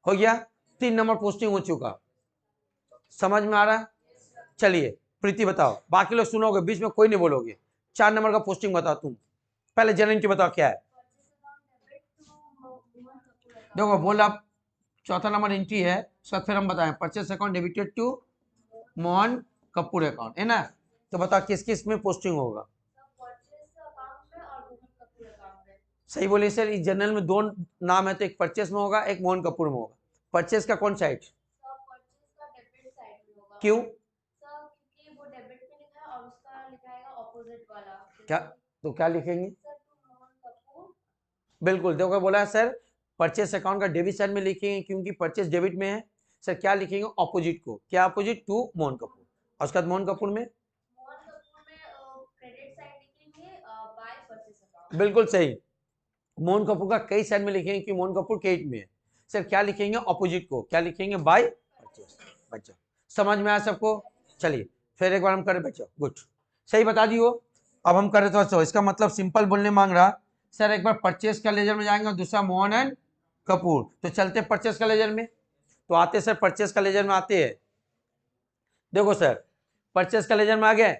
हो गया? 3 नंबर पोस्टिंग हो चुका। समझ में आ रहा? चलिए प्रीति बताओ, बाकी लोग सुनोगे, बीच में कोई नहीं बोलोगे। 4 नंबर का पोस्टिंग बताओ तुम। पहले जनरल एंट्री बताओ क्या है। देखो बोला चौथा नंबर एंट्री है, उसका फिर हम बताएं purchase account debited to Mohan Kapoor account है ना। तो बताओ किस किस में पोस्टिंग होगा? सही बोलिए सर। इस जनरल में 2 नाम है, तो एक परचेस में होगा, एक मोहन कपूर में होगा। परचेस का कौन साइड? क्यों? क्या? तो क्या लिखेंगे? बिल्कुल देखो बोला है सर परचेस अकाउंट का डेबिट साइड में लिखेंगे क्योंकि परचेस डेबिट में है। सर क्या लिखेंगे? ऑपोजिट को। क्या ऑपोजिट? टू मोहन कपूर। और उसके बाद मोहन कपूर में बिल्कुल सही। मोहन कपूर का कई साइड में लिखेंगे कि मोहन कपूर केट में है। सर क्या लिखेंगे? ऑपोजिट को। क्या लिखेंगे? By purchase. बच्चों समझ में आया सबको? चलिए फिर एक बार हम करें बच्चों। गुड, सही बता दियो। अब हम करें तो अच्छा, इसका मतलब सिंपल बोलने मांग रहा सर। एक बार परचेस का लेजर में जाएंगे और दूसरा मोहन एंड कपूर। तो चलते परचेस का लेजर में। तो आते सर परचेस का लेजर में आते हैं। देखो सर परचेस का लेजर में आ गए।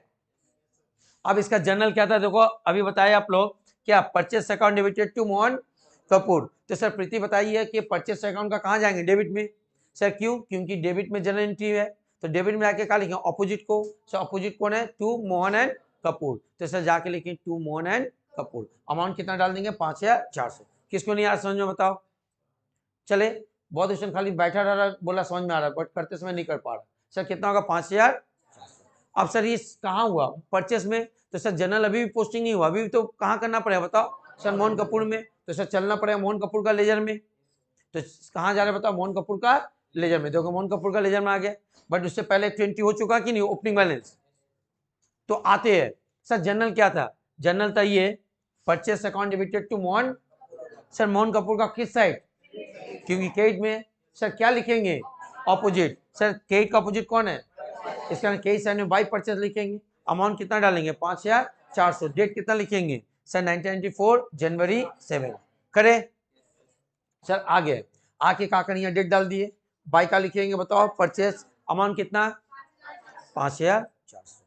अब इसका जनरल क्या था? देखो अभी बताया आप लोग क्या? Purchase account debited to Mohan Kapoor. तो सर प्रीति बताइए कि परचेस अकाउंट का कहाँ जाएंगे? डेबिट में। सर क्यों? क्योंकि डेबिट में जनरल एंट्री है, तो डेबिट में आके क्या लिखेंगे? ऑपोजिट को। सर ऑपोजिट कौन है? To Mohan and Kapoor. तो सर जाके लिखें to Mohan and Kapoor. Amount कितना डाल देंगे? 5400। किसको नहीं आ रहा समझ में बताओ? चले बहुत क्वेश्चन खाली बैठा रहा, बोला समझ में आ रहा है, बट करते समय नहीं कर पा रहा। सर कितना होगा? 5000। अब सर ये कहाँ हुआ? परचेस में। तो सर जनरल अभी भी पोस्टिंग नहीं हुआ, अभी भी तो कहाँ करना पड़ेगा बताओ? सर मोहन कपूर में। तो सर चलना पड़ेगा मोहन कपूर का लेजर में। तो कहाँ जा रहे बताओ? मोहन कपूर का लेजर में। देखो मोहन कपूर का लेजर में आ गया, बट उससे पहले 20 हो चुका कि नहीं ओपनिंग बैलेंस। तो आते हैं सर जनरल क्या था? जनरल था ये purchase account debited to Mohan. Sir Mohan Kapoor का किस साइड? क्योंकि केट में। सर क्या लिखेंगे? ऑपोजिट। सर केट का ऑपोजिट कौन है? इसका केट साइड में बाई परचेस लिखेंगे। अमाउंट कितना डालेंगे? 5400। डेट कितना लिखेंगे? सर 1994 जनवरी 7। करे सर आगे आके का करेंगे? डेट डाल दिए। बाई का लिखेंगे बताओ? परचेस। अमाउंट कितना? 5400।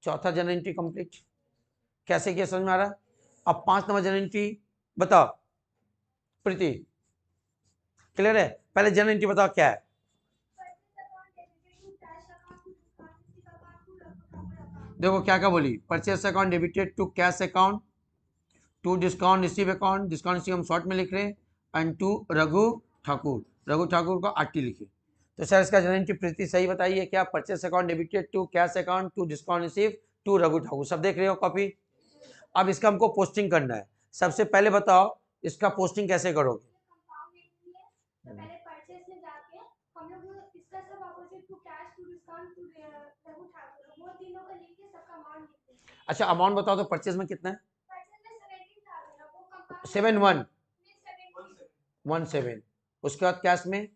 चौथा जनरल एंट्री कंप्लीट। कैसे किया समझ में आ रहा? अब 5 नंबर जनरल एंट्री बताओ प्रीति। क्लियर है? पहले जनरल एंट्री बताओ क्या है? देखो क्या क्या बोली? Purchase account debited to cash account, to discount receive account, discount receive हम शॉर्ट में लिख रहे हैं, एंड टू रघु ठाकुर। रघु ठाकुर को आरटी लिखे। तो सर इसका जनरल एंट्री प्रीति सही बताइए क्या? Purchase account debited to cash account, to discount receive, to Raghu Thakur. सब देख रहे हो कॉपी? अब इसका हमको पोस्टिंग करना है। सबसे पहले बताओ इसका पोस्टिंग कैसे करोगे? अच्छा अमाउंट बताओ तो परचेस में कितना है? 7117। उसके बाद कैश में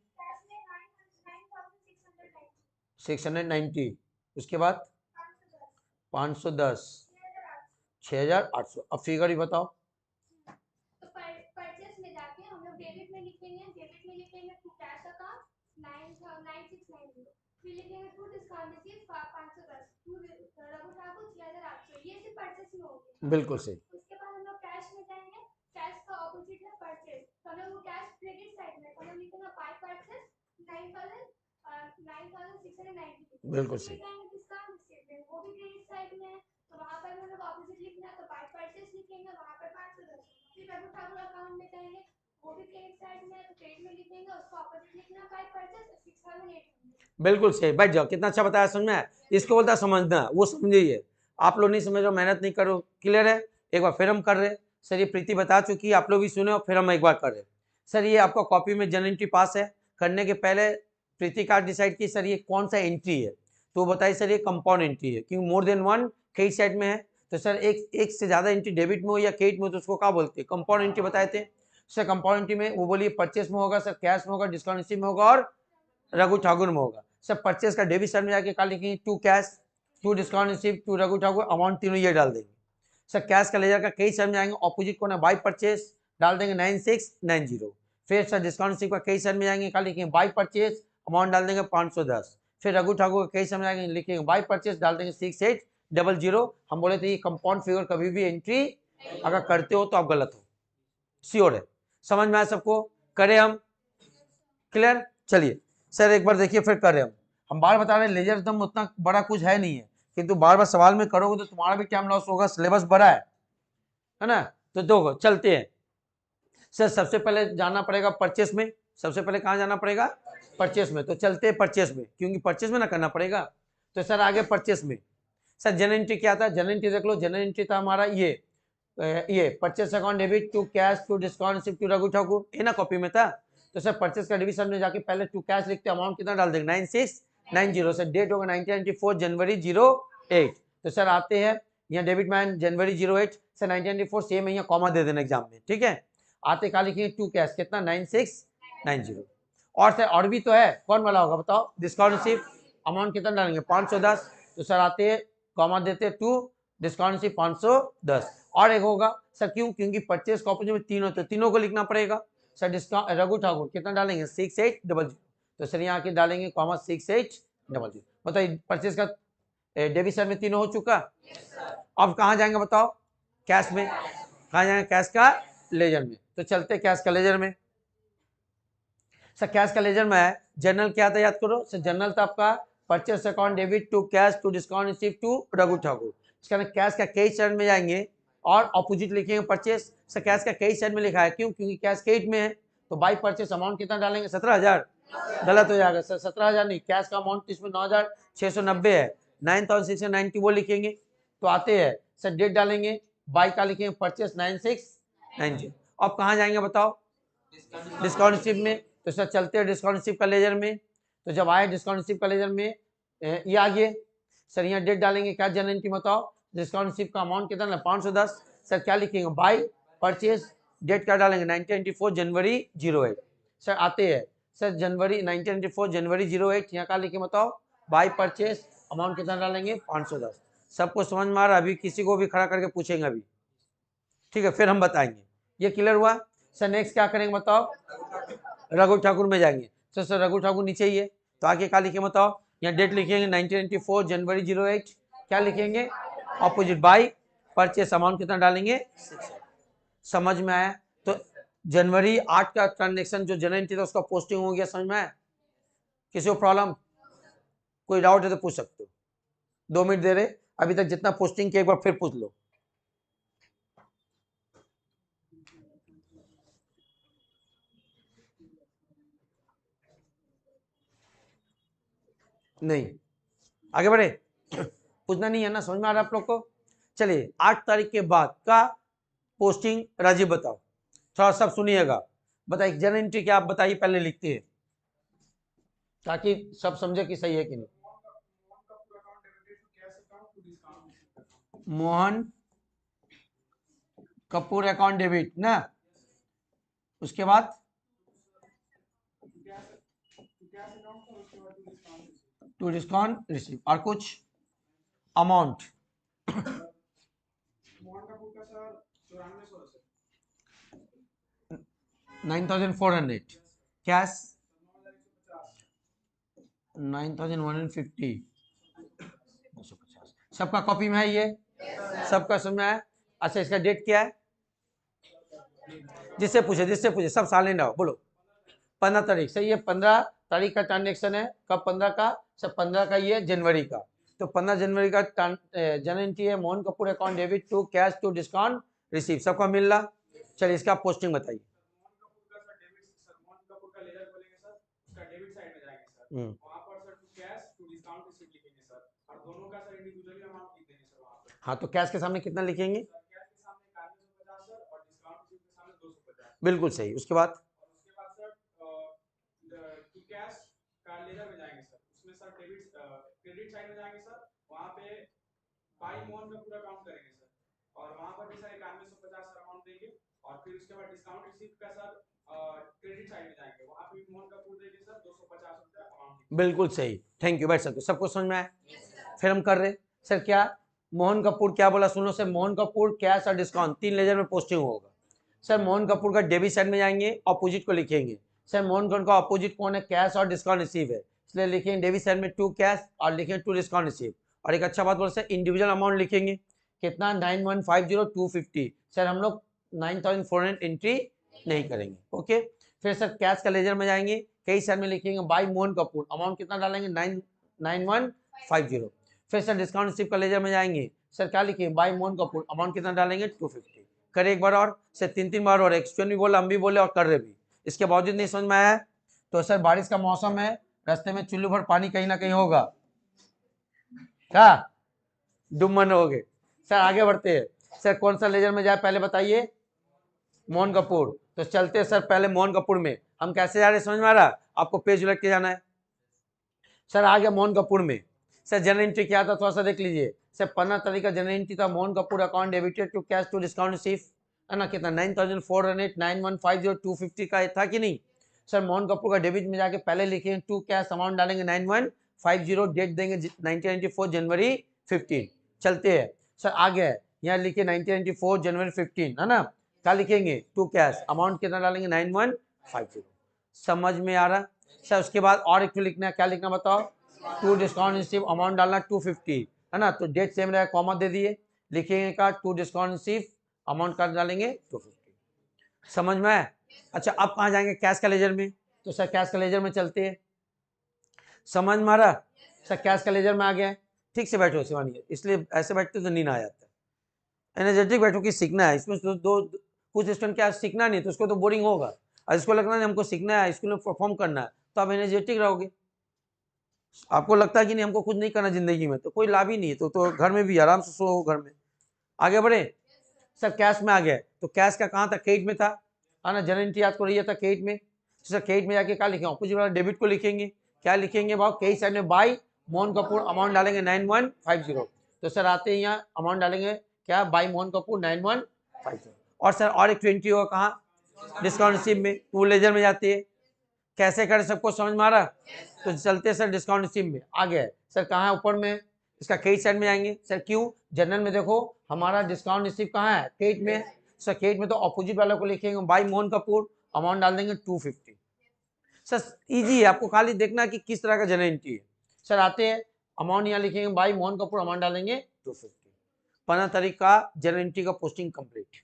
690। उसके बाद 510, 6800। अब फिगर ही बताओ। बिल्कुल सही। बिल्कुल सही। बिल्कुल सही, बैठ जाओ, कितना अच्छा बताया, समझ में आया? इसको बोलता है समझना, वो समझिए, आप लोग नहीं समझ रहे, मेहनत नहीं करो, क्लियर है? एक बार फिर हम कर रहे हैं सर, ये प्रीति बता चुकी है, आप लोग भी सुने, और फिर हम एक बार कर रहे हैं सर। ये आपका कॉपी में जनरल एंट्री पास है, करने के पहले प्रीति का डिसाइड की सर ये कौन सा एंट्री है, तो बताइए सर ये कंपाउंड एंट्री है, क्योंकि more than one credit side में है, तो सर एक से ज्यादा एंट्री डेबिट में हो या क्रेडिट में हो तो उसको क्या बोलते हैं, कंपाउंड एंट्री बताए थे सर। कंपाउंड एंट्री में वो बोलिए परचेस में होगा सर, कैश में होगा, डिस्काउंट रिसीव में होगा और रघु ठाकुर में होगा सर। परचेस का डेबिट साइड में जाके क्या लिखेंगे, to cash, to discount receive, to Raghu Thakur, amount तीनों ये डाल देंगे सर। कैश का लेजर का कई साइड में जाएंगे, ऑपोजिट को ना बाई परचेस डाल देंगे 9690, फिर सर डिस्काउंट रिसीव का कई साइड में जाएंगे, क्या लिखेंगे बाई परचेस, अमाउंट डाल देंगे 510, फिर रघु ठाकुर का कई साइड में जाएंगे, लिखेंगे बाई परचेस डाल देंगे 6800। हम बोले थे ये कंपाउंड फिगर कभी भी एंट्री अगर करते हो तो आप गलत हो, श्योर है, समझ में आया सबको? करें हम, क्लियर? चलिए सर एक बार देखिए फिर कर रहे हम बार बता रहे हैं, लेजर एकदम उतना बड़ा कुछ है नहीं है, किंतु बार बार सवाल में करोगे तो तुम्हारा भी टाइम लॉस होगा, सिलेबस बड़ा है ना? तो दो चलते हैं सर। सबसे पहले जाना पड़ेगा परचेस में, सबसे पहले कहाँ जाना पड़ेगा, परचेस में, तो चलते हैं परचेस में, क्योंकि परचेस में ना करना पड़ेगा। तो सर आगे परचेस में सर जनरल एंट्री क्या था, जनरल एंट्री देख लो, जनरल एंट्री था हमारा ये purchase account debit, to cash, to discount receive, to Raghu Thakur, ये ना कॉपी में था। तो सर परचेस का डिविजन में जाके पहले टू कैश लिखते, अमाउंट कितना डाल देंगे 9690 सर, डेट होगा 1994 जनवरी 08। तो सर आते हैं यहाँ डेबिट मैन जनवरी 08 सर 1994 सेम है, यहाँ कॉमा दे देना एग्जाम में, ठीक है? आते क्या लिखेंगे, टू कैश कितना 9690, और सर और भी तो है, कौन वाला होगा बताओ, डिस्काउंट रिसीव, अमाउंट कितना डालेंगे 510, तो सर आते हैं कॉमा देते टू डिस्काउंट रिसीव 510, और एक होगा सर क्यों, क्योंकि परचेस कॉपी में तीन होते, तीनों को लिखना पड़ेगा सर। डिस्काउंट रघु ठाकुर कितना डालेंगे 6800, तो सर यहाँ आके डालेंगे कॉमा 6800। बताइए परचेस का डेबिट साइड में तीनों हो चुका। अब कहाँ जाएंगे बताओ, कैश में, कहाँ जाएंगे, कैश का लेजर में, तो चलते कैश का लेजर में सर। कैश का लेजर में है, जनरल क्या था याद करो सर, जनरल था आपका purchase account debit, to cash, to discount receive, to Raghu Thakur. इसका कैश का कई साइड में जाएंगे और ऑपोजिट लिखेंगे परचेस सर। कैश का कई साइड में लिखा है, क्यों, क्योंकि कैश क्रेडिट में है, तो बाई परचेस अमाउंट कितना डालेंगे 17000, गलत हो जाएगा सर, 17000 नहीं, कैश का अमाउंट इसमें 9690 है, 9690 वो लिखेंगे। तो आते हैं सर डेट डालेंगे, बाई का लिखेंगे परचेस 9690। अब कहाँ जाएंगे बताओ, डिस्काउंट रिसीव में, तो सर चलते हैं डिस्काउंट रिसीव का लेजर में। तो जब आए डिस्काउंट रिसीव का लेजर में ये आ गए सर, यहाँ डेट डालेंगे, क्या जनरल एंट्री बताओ, डिस्काउंट रिसीव का अमाउंट कितना 510 सर, क्या लिखेंगे बाई परचेस, डेट क्या डालेंगे 1994 जनवरी 08 सर। आते हैं सर जनवरी 1994 जनवरी 08, यहाँ क्या लिखे बताओ, बाई परचेस अमाउंट कितना डालेंगे 510। सबको समझ में आ रहा है? अभी किसी को भी खड़ा करके पूछेंगे अभी, ठीक है, फिर हम बताएंगे। ये क्लियर हुआ सर? नेक्स्ट क्या करेंगे बताओ, रघु ठाकुर में जाएंगे सर रघु ठाकुर नीचे ही है, तो आगे क्या लिखे बताओ, यहाँ डेट लिखेंगे 1994 जनवरी 08, क्या लिखेंगे ऑपोजिट बाई परचेस अमाउंट कितना डालेंगे 6। समझ में आया? तो जनवरी 8 का ट्रांजेक्शन जो जनरल एंट्री था उसका पोस्टिंग हो गया, समझ में आया? किसी को प्रॉब्लम, कोई डाउट है तो पूछ सकते हो, 2 मिनट दे रहे, अभी तक जितना पोस्टिंग किया एक बार फिर पूछ लो। नहीं आगे बढ़े, पूछना नहीं है ना, समझ में आ रहा है आप लोग को? चलिए 8 तारीख के बाद का पोस्टिंग राजीव बताओ, थोड़ा सब सुनिएगा, बताइए जनरल एंट्री क्या, आप बताइए पहले लिखते हैं ताकि सब समझे कि सही है कि नहीं। मोहन कपूर अकाउंट डेबिट ना, उसके बाद टू डिस्काउंट रिसीव, और कुछ अमाउंट 9400, कैश 9150, सबका कॉपी में है ये, सबका समझ है? अच्छा इसका डेट क्या है, जिससे पूछे सब साइलेंट आओ, बोलो 15 तारीख सही है, 15 तारीख का ट्रांजेक्शन है, कब 15 का सब, 15 का ये जनवरी का, तो 15 जनवरी का जनरल एंट्री है, Mohan Kapoor account debit, to cash, to discount receive, सबका मिल रहा। चलिए इसका पोस्टिंग बताइए। वहां पर sir to cash to discount receive लिखेंगे सर, और दोनों का सर इंडिविजुअली अमाउंट लिख देंगे सर वहां पर। हाँ, तो कैश के सामने कितना लिखेंगे? सर कैश के सामने 9150 सर, और डिस्काउंट रिसीव के सामने 250। बिल्कुल सही। उसके बाद और उसके बाद सर टू कैश का लेजर में जाएंगे सर, उसमें सर डेबिट क्रेडिट साइड में जाएंगे सर, वहां पे बाई मोहन का पूरा काउंट करेंगे सर, और वहां पर भी सर 9150 सर अमाउंट देंगे। और फिर उसके बाद डिस्काउंट रिसीव का सर क्रेडिट साइड में जाएंगे, वहां पे मोहन का पूरा देंगे सर 250 रुपया अमाउंट। बिल्कुल सही, थैंक यू। बैठ सकते हो, सबको समझ में आया? फिर हम कर रहे सर क्या, मोहन कपूर क्या बोला सुनो सर, मोहन कपूर कैश और डिस्काउंट 3 लेजर में पोस्टिंग होगा। सर मोहन कपूर का डेबिट साइड में जाएंगे, अपोजिट को लिखेंगे। सर मोहन कपूर का अपोजिट कौन है? कैश और डिस्काउंट रिसीव है, इसलिए लिखेंगे डेबिट साइड में 2 कैश और लिखेंगे 2 डिस्काउंट रिसीव। और एक अच्छा बात बोला सर, इंडिविजुअल अमाउंट लिखेंगे कितना, 9150,250। सर हम लोग 9400 एंट्री नहीं करेंगे, ओके। फिर सर कैश का लेजर में जाएंगे, कई साइड में लिखेंगे बाई मोहन कपूर, अमाउंट कितना डालेंगे, 9150। फिर सर डिस्काउंट रिसीव का लेजर में जाएंगे, सर क्या लिखेंगे, बाई मोहन कपूर, अमाउंट कितना डालेंगे, 250। करे एक बार और सर, 3 बार और, एक्सप्लेन भी बोला, हम भी बोले और कर रहे भी, इसके बावजूद नहीं समझ में आया तो सर बारिश का मौसम है, रास्ते में चुल्लू भर पानी कहीं ना कहीं होगा, क्या डूब मन हो गए। सर आगे बढ़ते हैं, सर कौन सा लेजर में जाए पहले बताइए, मोहन कपूर। तो चलते हैं सर पहले मोहन कपूर में, हम कैसे जा रहे हैं समझ में आ रहा, आपको पेज उलट के जाना है। सर आ गया मोहन कपूर में, सर जनरल एंट्री क्या था थोड़ा सा देख लीजिए। सर 15 तारीख का जनरल एंट्री था, Mohan Kapoor account debited to cash to discount receive, है ना, कितना 9408 9150 250 का था कि नहीं। सर मोहन कपूर का डेबिट में जाके पहले लिखेंगे 2 कैश, अमाउंट डालेंगे 9150, डेट देंगे 1994 जनवरी 15। चलते हैं सर आगे, यहाँ लिखे 1994 जनवरी 15, है ना, क्या लिखेंगे 2 कैश, अमाउंट कितना डालेंगे 9150। समझ में आ रहा सर? उसके बाद और एक लिखना है, क्या लिखना बताओ, 2 डिस्काउंट रिसीव, अमाउंट डालना 250, है ना, तो डेट सेम रहेगा, कॉमा दे दिए, लिखेंगे का 2 डिस्काउंट रिसीव, अमाउंट का डालेंगे 250। समझ में आया? अच्छा अब कहाँ जाएंगे, कैश का लेजर में, तो सर कैश का लेजर में चलते हैं। समझ में आ रहा सर, कैश का लेजर में आ गया, ठीक से बैठो शिवानी, इसलिए ऐसे बैठते तो नींद आ जाता है, एनर्जेटिक बैठो कि सीखना है, इसमें दो कुछ स्टूडेंट क्या सीखना नहीं तो उसको तो बोरिंग होगा, और इसको लगना है हमको सीखना है, स्कूल में परफॉर्म करना है, तो आप एनर्जेटिक रहोगे। आपको लगता है कि नहीं हमको कुछ नहीं करना जिंदगी में, तो कोई लाभ ही नहीं है, तो घर में भी आराम से सो घर में। आगे बढ़े सर, कैश में आ गया, तो कैश का कहाँ था, क्रेडिट में था, है ना, जनरल एंट्री याद को रही था क्रेडिट में, तो सर क्रेडिट में जाके क्या लिखेंगे, अपोजिट वाला डेबिट को लिखेंगे, क्या लिखेंगे भाव, क्रेडिट साइड में बाई मोहन कपूर, अमाउंट डालेंगे 9150। तो सर आते हैं यहाँ, अमाउंट डालेंगे क्या, बाई मोहन कपूर 9150। और सर और एक 20 होगा कहाँ, डिस्काउंट रिसीव में, वो लेजर में जाती है, कैसे करें सबको समझ में आ रहा, तो चलते सर डिस्काउंट रिसीव में आ गया सर, कहाँ है ऊपर में, इसका क्रेडिट साइड में जाएंगे सर, क्यों, जनरल में देखो हमारा डिस्काउंट रिसीव कहाँ है, क्रेडिट में, सर क्रेडिट में तो अपोजिट वाले को लिखेंगे बाई मोहन कपूर, अमाउंट डाल देंगे 250। सर इजी है, आपको खाली देखना है कि किस तरह का जनरल एंट्री है। सर आते हैं, अमाउंट यहाँ लिखेंगे बाई मोहन कपूर, अमाउंट डालेंगे 250। 15 तारीख का जनरल एंट्री का पोस्टिंग कंप्लीट।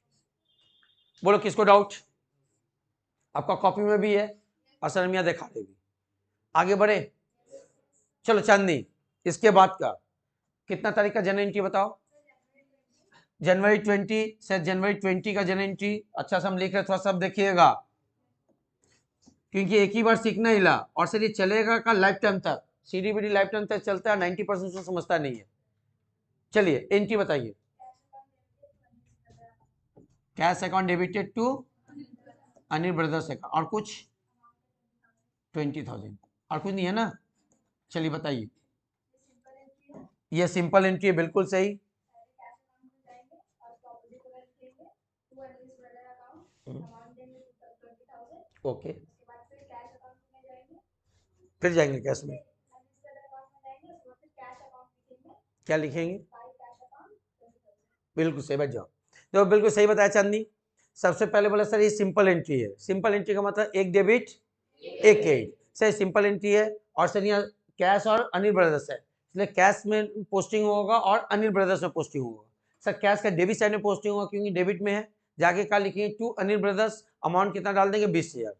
बोलो किसको डाउट, आपका कॉपी में भी है और सर मियाँ दिखा रहे भी। आगे बढ़े, चलो चांदनी, इसके बाद का कितना तारीख का जनरल एंट्री बताओ, जनवरी 20। सर जनवरी 20 का जनरल एंट्री, अच्छा से हम लिख रहे, थोड़ा सब देखिएगा क्योंकि एक ही बार सीखना ही ला, और सर ये चलेगा का लाइफ टाइम तक, सीडीबीडी लाइफ टाइम तक चलता है, 90% समझता नहीं है। चलिए एंट्री बताइए, cash account debited to Anil brothers account, और कुछ 20,000, और कुछ नहीं है ना, चलिए बताइए, ये सिंपल एंट्री है, बिल्कुल सही। ओके, फिर जाएंगे कैश में, क्या लिखेंगे, बिल्कुल सही, बैठ जाओ। तो बिल्कुल सही बताया चांदनी। सबसे पहले बोला सर ये सिंपल एंट्री है, सिंपल एंट्री का मतलब एक डेबिट एक क्रेडिट, सर सिंपल एंट्री है, और सर यहाँ कैश और अनिल ब्रदर्स है, इसलिए कैश में पोस्टिंग होगा और अनिल ब्रदर्स में पोस्टिंग होगा। सर कैश का डेबिट साइड में पोस्टिंग होगा क्योंकि डेबिट में है, जाके क्या लिखेंगे टू अनिल ब्रदर्स, अमाउंट कितना डाल देंगे 20,000,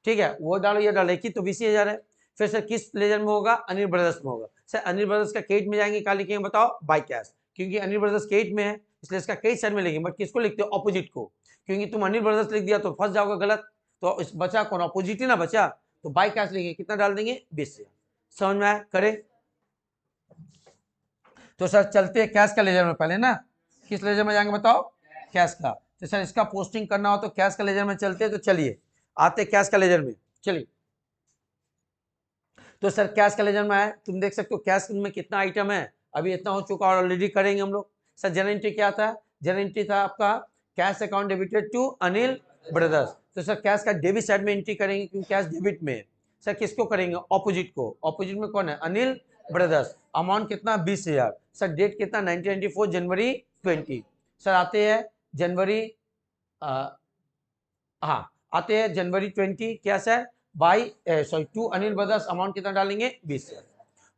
ठीक है, वो डालो ये डालो, की तो 20,000 है। फिर सर किस लेजर में होगा, अनिल ब्रदर्स में होगा। सर अनिल ब्रदर्स का क्रेडिट में जाएंगे, क्या लिखेंगे बताओ, बाई कैश, क्योंकि अनिल ब्रदर्स क्रेडिट में है इसलिए इसका क्रेडिट साइड में लिखेंगे, बट किसको लिखते हो, अपोजिट को, क्योंकि तुम अनिल ब्रदर्स लिख दिया तो फंस जाओगे गलत, तो इस बचा कौन, अपोजिट ही ना बचा, तो बाई कैश लिखेंगे, कितना डाल देंगे 20,000। समझ में आया? करे तो सर चलते हैं कैश का लेजर में पहले ना। किस लेजर में जाएंगे बताओ? कैश का। तो सर इसका पोस्टिंग करना हो तो कैश का लेजर में चलते हैं। तो चलिए आते कैश का लेजर में। चलिए तो सर कैश का लेजर में आए, तुम देख सकते हो कैश में कितना आइटम है, अभी इतना हो चुका और ऑलरेडी करेंगे हम लोग। सर जनरल एंट्री क्या था? जनरल एंट्री था आपका cash account debited to Anil brothers. तो सर कैश का डेबिट साइड में एंट्री करेंगे क्योंकि कैश डेबिट में है। सर किसको करेंगे? ऑपोजिट को। ऑपोजिट में कौन है? अनिल ब्रदर्स। अमाउंट कितना? 20,000। सर डेट कितना? 1994 जनवरी 20। सर आते हैं जनवरी हाँ आते हैं जनवरी 20 क्या sir? By sorry to Anil brothers. Amount कितना डालेंगे? 20,000।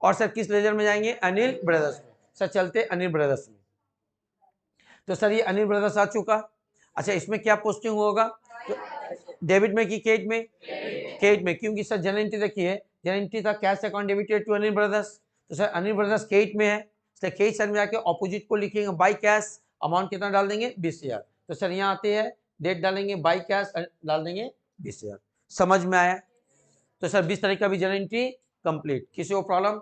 और सर किस लेजर में जाएंगे? अनिल ब्रदर्स में। सर चलते अनिल ब्रदर्स में। तो सर ये अनिल ब्रदर्स आ चुका। अच्छा इसमें क्या पोस्टिंग होगा? तो डेबिट में कि क्रेडिट में? क्रेडिट में, क्योंकि सर जनरल एंट्री देखिए, जनरल एंट्री था cash account debited to Anil brothers. तो सर अनिल ब्रदर्स क्रेडिट में है, सर क्रेडिट साइड में जाके ऑपोजिट को लिखेंगे बाई कैश। अमाउंट कितना डाल देंगे? 20,000। तो सर यहाँ आते हैं डेट डालेंगे बाई कैश डाल देंगे 20,000। समझ में आया? तो सर 20 तारीख का भी जनरल एंट्री कंप्लीट। किसी को प्रॉब्लम?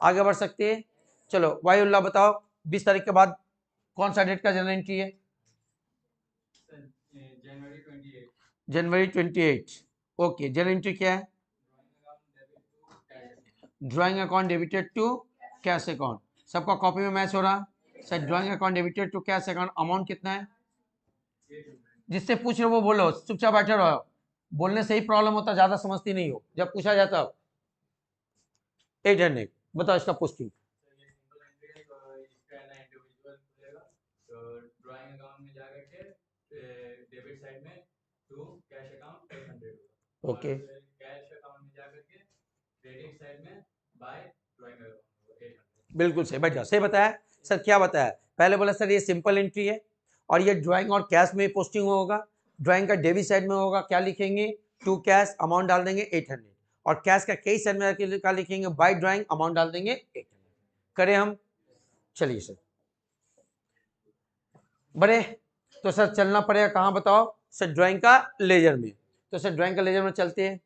आगे बढ़ सकते हैं। चलो वायुल्लाह बताओ 20 तारीख के बाद कौन सा डेट का जनरल एंट्री है? जनवरी 28। ओके जनरल एंट्री क्या है? Drawing account debited to cash account. सबका कॉपी में मैच हो रहा? Sir drawing account debited to cash account. Amount कितना है? जिससे पूछ रहे वो बोलो, चुपचाप बैठे रहो। बोलने से ही प्रॉब्लम होता, ज्यादा समझती नहीं हो। जब पूछा जाता 800। बताओ इसका पोस्टिंग। ओके बिल्कुल सही, बैठ जाओ। सही बताया सर। क्या बताया? पहले बोला सर ये सिंपल एंट्री है और ये ड्राइंग और कैश में पोस्टिंग होगा। ड्राइंग का डेबिट साइड में होगा, क्या लिखेंगे? To cash. अमाउंट डाल देंगे 800। और कैश का कई साइड में क्या लिखेंगे? By drawing. अमाउंट डाल देंगे 800। करें हम? चलिए सर बड़े। तो सर चलना पड़ेगा कहाँ बताओ? सर ड्राइंग का लेजर में। तो सर ड्राइंग का लेजर में चलते हैं।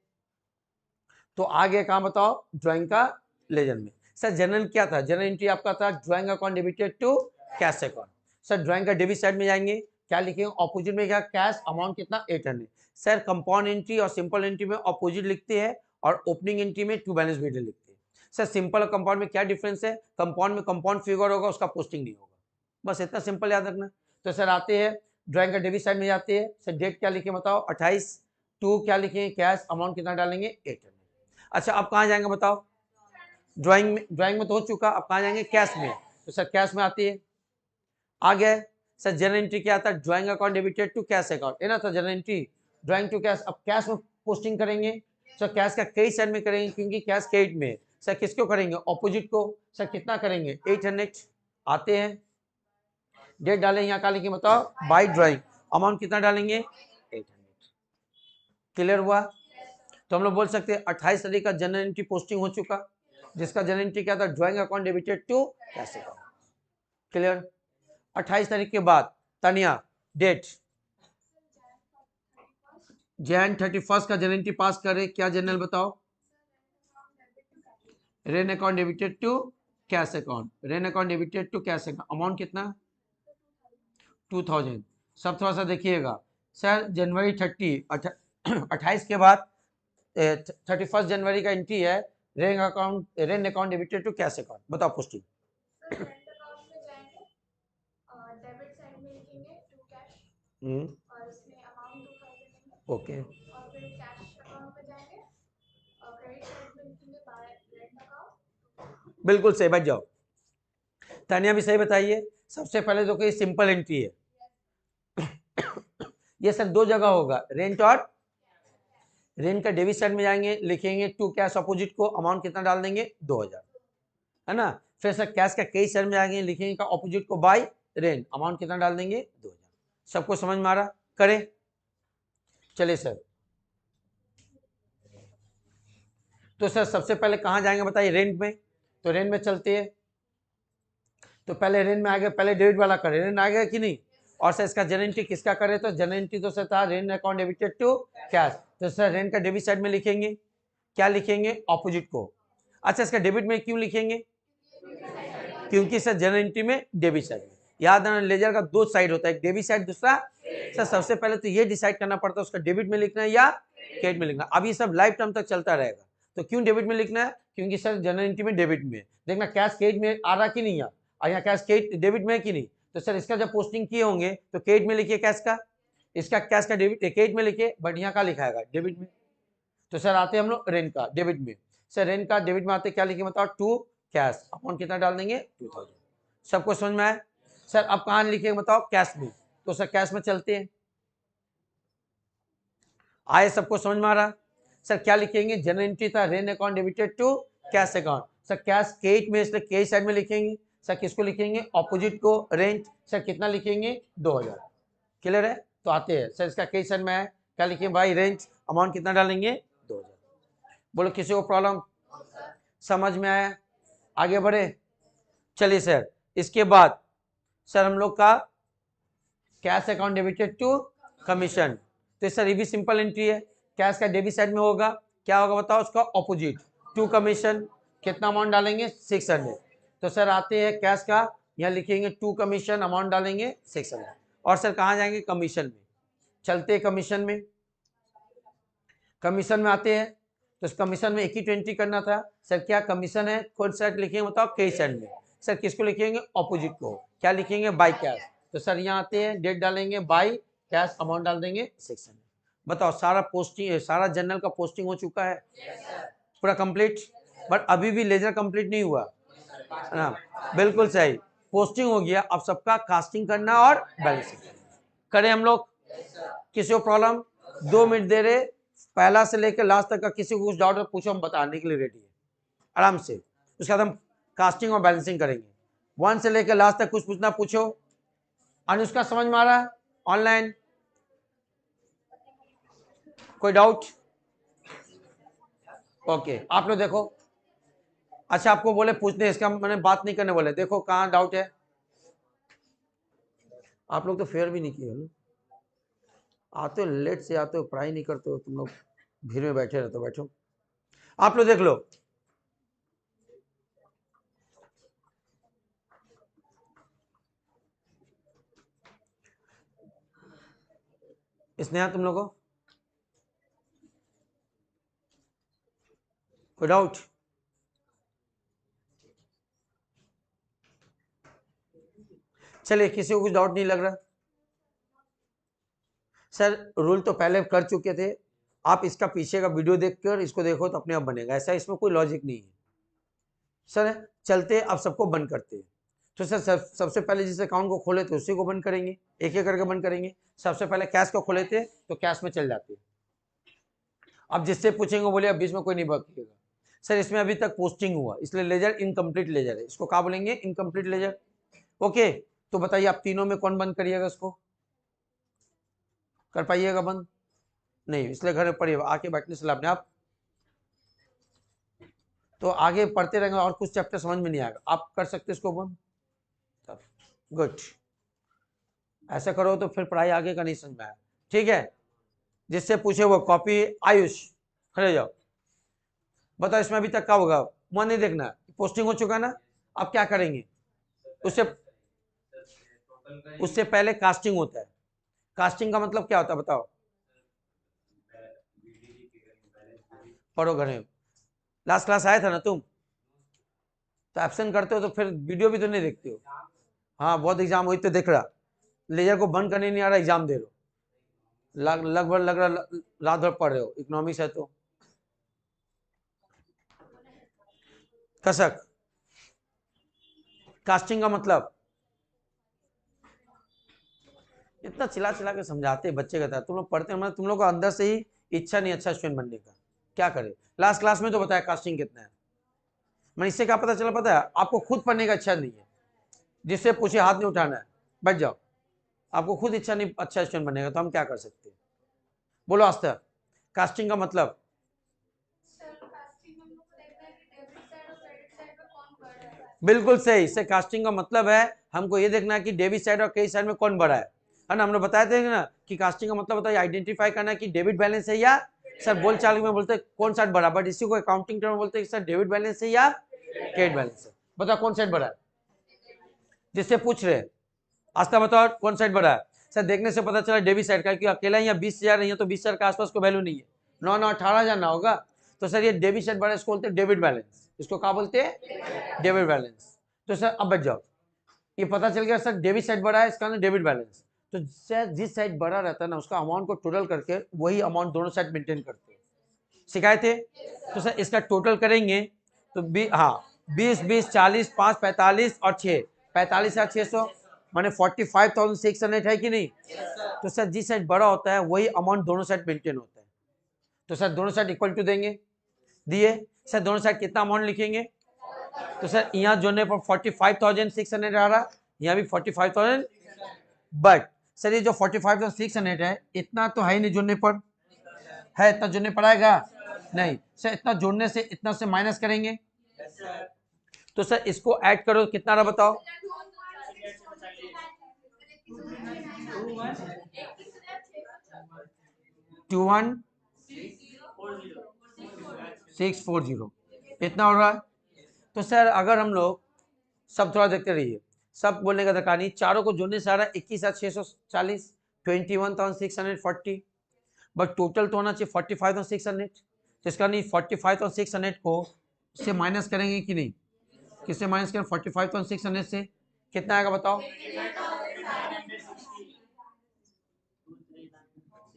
तो आगे कहाँ बताओ? ड्राइंग का लेजर में। सर जनरल क्या था? जनरल एंट्री आपका था drawing account debited to cash account. Sir drawing का डेबिट साइड में जाएंगे, क्या लिखेंगे? ऑपोजिट में क्या? कैश। अमाउंट कितना? 800। सर कंपाउंड एंट्री और सिंपल एंट्री में ऑपोजिट लिखते हैं और ओपनिंग एंट्री में टू बैलेंस शीट लिखते हैं। सर सिंपल और कंपाउंड में क्या डिफरेंस है? कंपाउंड में कंपाउंड फिगर होगा, उसका पोस्टिंग नहीं होगा। बस इतना सिंपल याद रखना। तो सर आते हैं ड्राइंग का डेबिट साइड में जाते हैं। सर डेट क्या लिखे बताओ? 28। टू क्या लिखेंगे? कैश। अमाउंट कितना डालेंगे? 800। अच्छा अब कहाँ जाएंगे बताओ? ड्राइंग में। ड्राइंग में तो हो चुका, अब कहाँ जाएंगे? कैश में। तो सर कैश में आती है। आ गया सर जनरल एंट्री क्या था? Drawing account debited to cash account, है ना? तो journal entry drawing to cash. अब कैश में पोस्टिंग करेंगे। सर कैश का कई साइड में करेंगे क्योंकि कैश क्रेडिट में। सर किसको करेंगे? ऑपोजिट को। सर कितना करेंगे? 800। आते हैं डेट डालेंगे, यहाँ का लिखेंगे बताओ? By drawing. अमाउंट कितना डालेंगे? 800। क्लियर हुआ? तो हम लोग बोल सकते हैं 28 तारीख का जनरल एंट्री पोस्टिंग हो चुका, जिसका जनरल एंट्री क्या था? Drawing account debited to cash account. Clear? 28 तारीख के बाद तानिया डेट जैन 31 का जनरल एंट्री पास करे। क्या जनरल बताओ? Rent account debited to cash account. Rent account debited to cash account. Amount कितना? 2000। सब थोड़ा सा देखिएगा सर। जनवरी 28 के बाद 31 जनवरी का एंट्री है rent account debited to cash account. बताओ पोस्टिंग। ओके बिल्कुल सही, बैठ जाओ। तानिया भी सही बताइए। सबसे पहले तो कोई सिंपल एंट्री है ये सर दो जगह होगा, रेंट और रेंट का डेबिट साइड में जाएंगे, लिखेंगे टू कैश अपोजिट को। अमाउंट कितना डाल देंगे? 2000, है ना? फिर सर कैश का कई साइड में जाएंगे, लिखेंगे का अपोजिट को बाय रेंट। अमाउंट कितना डाल देंगे? 2000। सबको समझ में आ रहा? करें? चलिए सर। तो सर सबसे पहले कहाँ जाएंगे बताइए? रेंट में। तो रेंट में चलते हैं। तो पहले रेंट में आ गए, पहले डेबिट वाला करें। रेंट आ गया कि नहीं? और सर इसका जनरल एंट्री किसका करे? तो जनरल एंट्री तो सर था rent account debited to cash. तो सर रेंट का डेबिट साइड में लिखेंगे, क्या लिखेंगे? ऑपोजिट को। अच्छा, इसका डेबिट में क्यों लिखेंगे? क्योंकि सर जनरल एंट्री में डेबिट साइड में, याद रखना लेजर का दो साइड होता है, एक डेबिट साइड दूसरा। सर सबसे पहले तो ये डिसाइड करना पड़ता है उसका डेबिट में लिखना है या क्रेडिट में लिखना। अब ये सब लाइफ टाइम तक चलता रहेगा। तो क्यों डेबिट में लिखना है? क्योंकि सर जनरल एंट्री में डेबिट में देखना कैश क्रेडिट में आ रहा कि नहीं है, और यहाँ कैश क्रेडिट डेबिट में है कि नहीं। तो सर इसका जब पोस्टिंग किए होंगे तो क्रेडिट में लिखिए कैश का, इसका कैश का डेबिट क्रेडिट में लिखिए, बट यहाँ का लिखाएगा डेबिट में। तो सर आते हैं हम लोग रेंट का डेबिट में। सर रेंट का डेबिट में आते क्या लिखे बताओ? टू कैश, अमाउंट कितना डाल देंगे? 2000। सबको समझ में आया? सर अब कहाँ लिखेंगे बताओ? कैश में। तो सर कैश में चलते हैं, आए सबको समझ में आ रहा? सर क्या लिखेंगे? जनरल एंट्री था rent account debited to cash account. Sir cash credit में, इसलिए क्रेडिट साइड में लिखेंगे। सर किसको लिखेंगे? ऑपोजिट को, रेंट। सर कितना लिखेंगे? 2000। क्लियर है? तो आते हैं सर इसका क्रेडिट साइड में है, क्या लिखेंगे भाई? रेंट। अमाउंट कितना डालेंगे? 2000। बोलो किसी को प्रॉब्लम? समझ में आया? आगे बढ़े? चलिए सर इसके बाद सर हम लोग का cash account debited to commission. तो सर ये भी सिंपल एंट्री है, कैश का डेबिट साइड में होगा, क्या होगा बताओ? उसका ऑपोजिट टू कमीशन। कितना अमाउंट डालेंगे? 600। तो सर आते हैं कैश का, यहाँ लिखेंगे टू कमीशन, अमाउंट डालेंगे 600। और सर कहाँ जाएंगे? कमीशन में। चलते कमीशन में, कमीशन में आते हैं तो इस कमीशन में एक ही तो एंट्री करना था। सर क्या कमीशन है? कौन साइड लिखेंगे बताओ? क्रेडिट साइड में। सर किसको लिखेंगे? ऑपोजिट को, क्या लिखेंगे? By cash. तो सर यहाँ आते हैं, डेट डालेंगे बाय कैश, अमाउंट डाल देंगे 600। बताओ सारा पोस्टिंग, सारा जनरल का पोस्टिंग हो चुका है पूरा कंप्लीट, बट अभी भी लेजर कंप्लीट नहीं हुआ है ना? बिल्कुल सही, पोस्टिंग हो गया, अब सबका कास्टिंग करना और बैलेंसिंग करें हम लोग। किसी को प्रॉब्लम? 2 मिनट दे रहे, पहला से लेकर लास्ट तक का किसी को कुछ डाउट है पूछो, हम बताने के लिए रेडी है आराम से। उसके बाद हम कास्टिंग और बैलेंसिंग करेंगे। 1 से लेकर लास्ट तक कुछ पूछना पूछो। अनुष्का समझ में आ रहा है? ऑनलाइन कोई डाउट? ओके आप लोग देखो। अच्छा आपको बोले पूछने, इसका मैंने बात नहीं करने बोले, देखो कहाँ डाउट है। आप लोग तो फेयर भी नहीं किए ना, आते हो लेट से, आते हो पढ़ाई नहीं करते हो, तुम लोग भीड़ में बैठे रहते हो। बैठो आप लोग देख लो। स्नेहा तुम लोगों कोई डाउट? चलिए किसी को कुछ डाउट नहीं लग रहा? सर रूल तो पहले कर चुके थे, आप इसका पीछे का वीडियो देखकर इसको देखो तो अपने आप बनेगा, ऐसा इसमें कोई लॉजिक नहीं है। सर चलते अब सबको बंद करते हैं। तो सर सबसे पहले जिस अकाउंट को खोले थे उसी को बंद करेंगे, एक एक करके बंद करेंगे। सबसे पहले कैश को खोले थे तो कैश में चल जाते हैं। अब जिससे पूछेंगे बोले अब बीच में कोई नहीं बकेगा। सर इसमें अभी तक पोस्टिंग हुआ इसलिए लेजर इनकम्प्लीट लेजर है, इसको क्या बोलेंगे? Incomplete laser. ओके तो बताइए आप तीनों में कौन बंद करिएगा? इसको कर पाइएगा बंद? नहीं, इसलिए घर में पढ़िए, आके बैठने से लाभ नहीं। आप तो आगे पढ़ते रहेंगे और कुछ चैप्टर समझ में नहीं आएगा, आप कर सकते इसको बंद। गुड, ऐसा करो तो फिर पढ़ाई आगे का नहीं समझ में आया। ठीक है, जिससे पूछे वो कॉपी। आयुष खड़े जाओ, बताओ इसमें अभी तक क्या होगा? मन नहीं देखना, पोस्टिंग हो चुका ना, अब क्या करेंगे? उससे पहले कास्टिंग होता है। कास्टिंग का मतलब क्या होता है बताओ? पढ़ो घर में, लास्ट क्लास आया था ना तुम, तो एब्सेंट करते हो तो फिर वीडियो भी तो नहीं देखते हो। हाँ बहुत एग्जाम हुई तो देख रहा, लेजर को बंद करने नहीं आ रहा, एग्जाम दे रहे हो, लगभग लग रहा रात भर पढ़ रहे हो, इकोनॉमिक्स है तो। कसक कास्टिंग का मतलब, इतना चिल्ला चिल्ला के समझाते बच्चे का था, तुम लोग पढ़ते मतलब तुम लोग को अंदर से ही इच्छा नहीं अच्छा स्टूडेंट बनने का, क्या करे? लास्ट क्लास में तो बताया कास्टिंग कितना है, मैं इससे क्या पता चला? पता है आपको खुद पढ़ने का इच्छा नहीं है, जिससे पूछे हाथ नहीं उठाना है, बैठ जाओ। आपको खुद इच्छा नहीं अच्छा स्टूडेंट बनेगा तो हम क्या कर सकते हैं? बोलो आस्था, कास्टिंग का मतलब? बिल्कुल सही, इससे कास्टिंग का मतलब है हमको ये देखना है कि डेबिट साइड और क्रेडिट साइड में कौन बड़ा है ना? हमने बताया थे ना कि कास्टिंग का मतलब होता है आइडेंटिफाई करना कि डेबिट बैलेंस है या सर बोल चाल में बोलते कौन साइड बढ़ा, बट इसी को अकाउंटिंग टर्म में बोलते हैं सर डेबिट बैलेंस है या क्रेडिट बैलेंस है। बताओ कौन साइड बढ़ा है, जिससे पूछ रहे आस्था बताओ कौन साइड बढ़ा है। सर देखने से पता चला डेबिट साइड का, क्योंकि अकेला यहाँ 20,000 नहीं है तो 20,000 के आसपास को वैल्यू नहीं है, 18,000 ना होगा, तो सर ये डेबिट साइड बढ़ा, इसको बोलते हैं डेबिट बैलेंस। इसको क्या बोलते हैं, डेबिट बैलेंस। तो सर अब बच जाओ, ये पता चल गया सर डेबिट साइड बढ़ा है, इसका ना डेबिट बैलेंस। तो सर जिस साइड बढ़ा रहता है ना उसका अमाउंट को टोटल करके वही अमाउंट दोनों साइड मेंटेन करते हैं, सिखाए थे। तो सर इसका टोटल करेंगे तो 20 20 40 5 45 और 6 45,600 माने 45,600 है कि नहीं। तो सर जिस साइड बड़ा होता है वही अमाउंट दोनों साइड मेंटेन होता है। तो सर दोनों साइड इक्वल टू देंगे, दिए। सर दोनों साइड कितना अमाउंट लिखेंगे, तो सर यहाँ जोड़ने पर 45,600 आ रहा, यहाँ भी 45,000, बट सर ये जो 45,600 है इतना तो है ही नहीं जोड़ने पर, है इतना जोड़ने पर आएगा नहीं। सर इतना जोड़ने से इतना से माइनस करेंगे, तो सर इसको ऐड करो कितना रहा बताओ, 21,640 इतना हो रहा है। तो सर अगर हम लोग सब थोड़ा देखते रहिए, सब बोलने का दरकार नहीं, चारों को जोड़ने से आ रहा है 21,640, 21,640, बट टोटल तो होना चाहिए 45,600। तो इसका नहीं 45,600 को से माइनस करेंगे कि नहीं, किससे माइनस करें, 45,600 से कितना आएगा बताओ,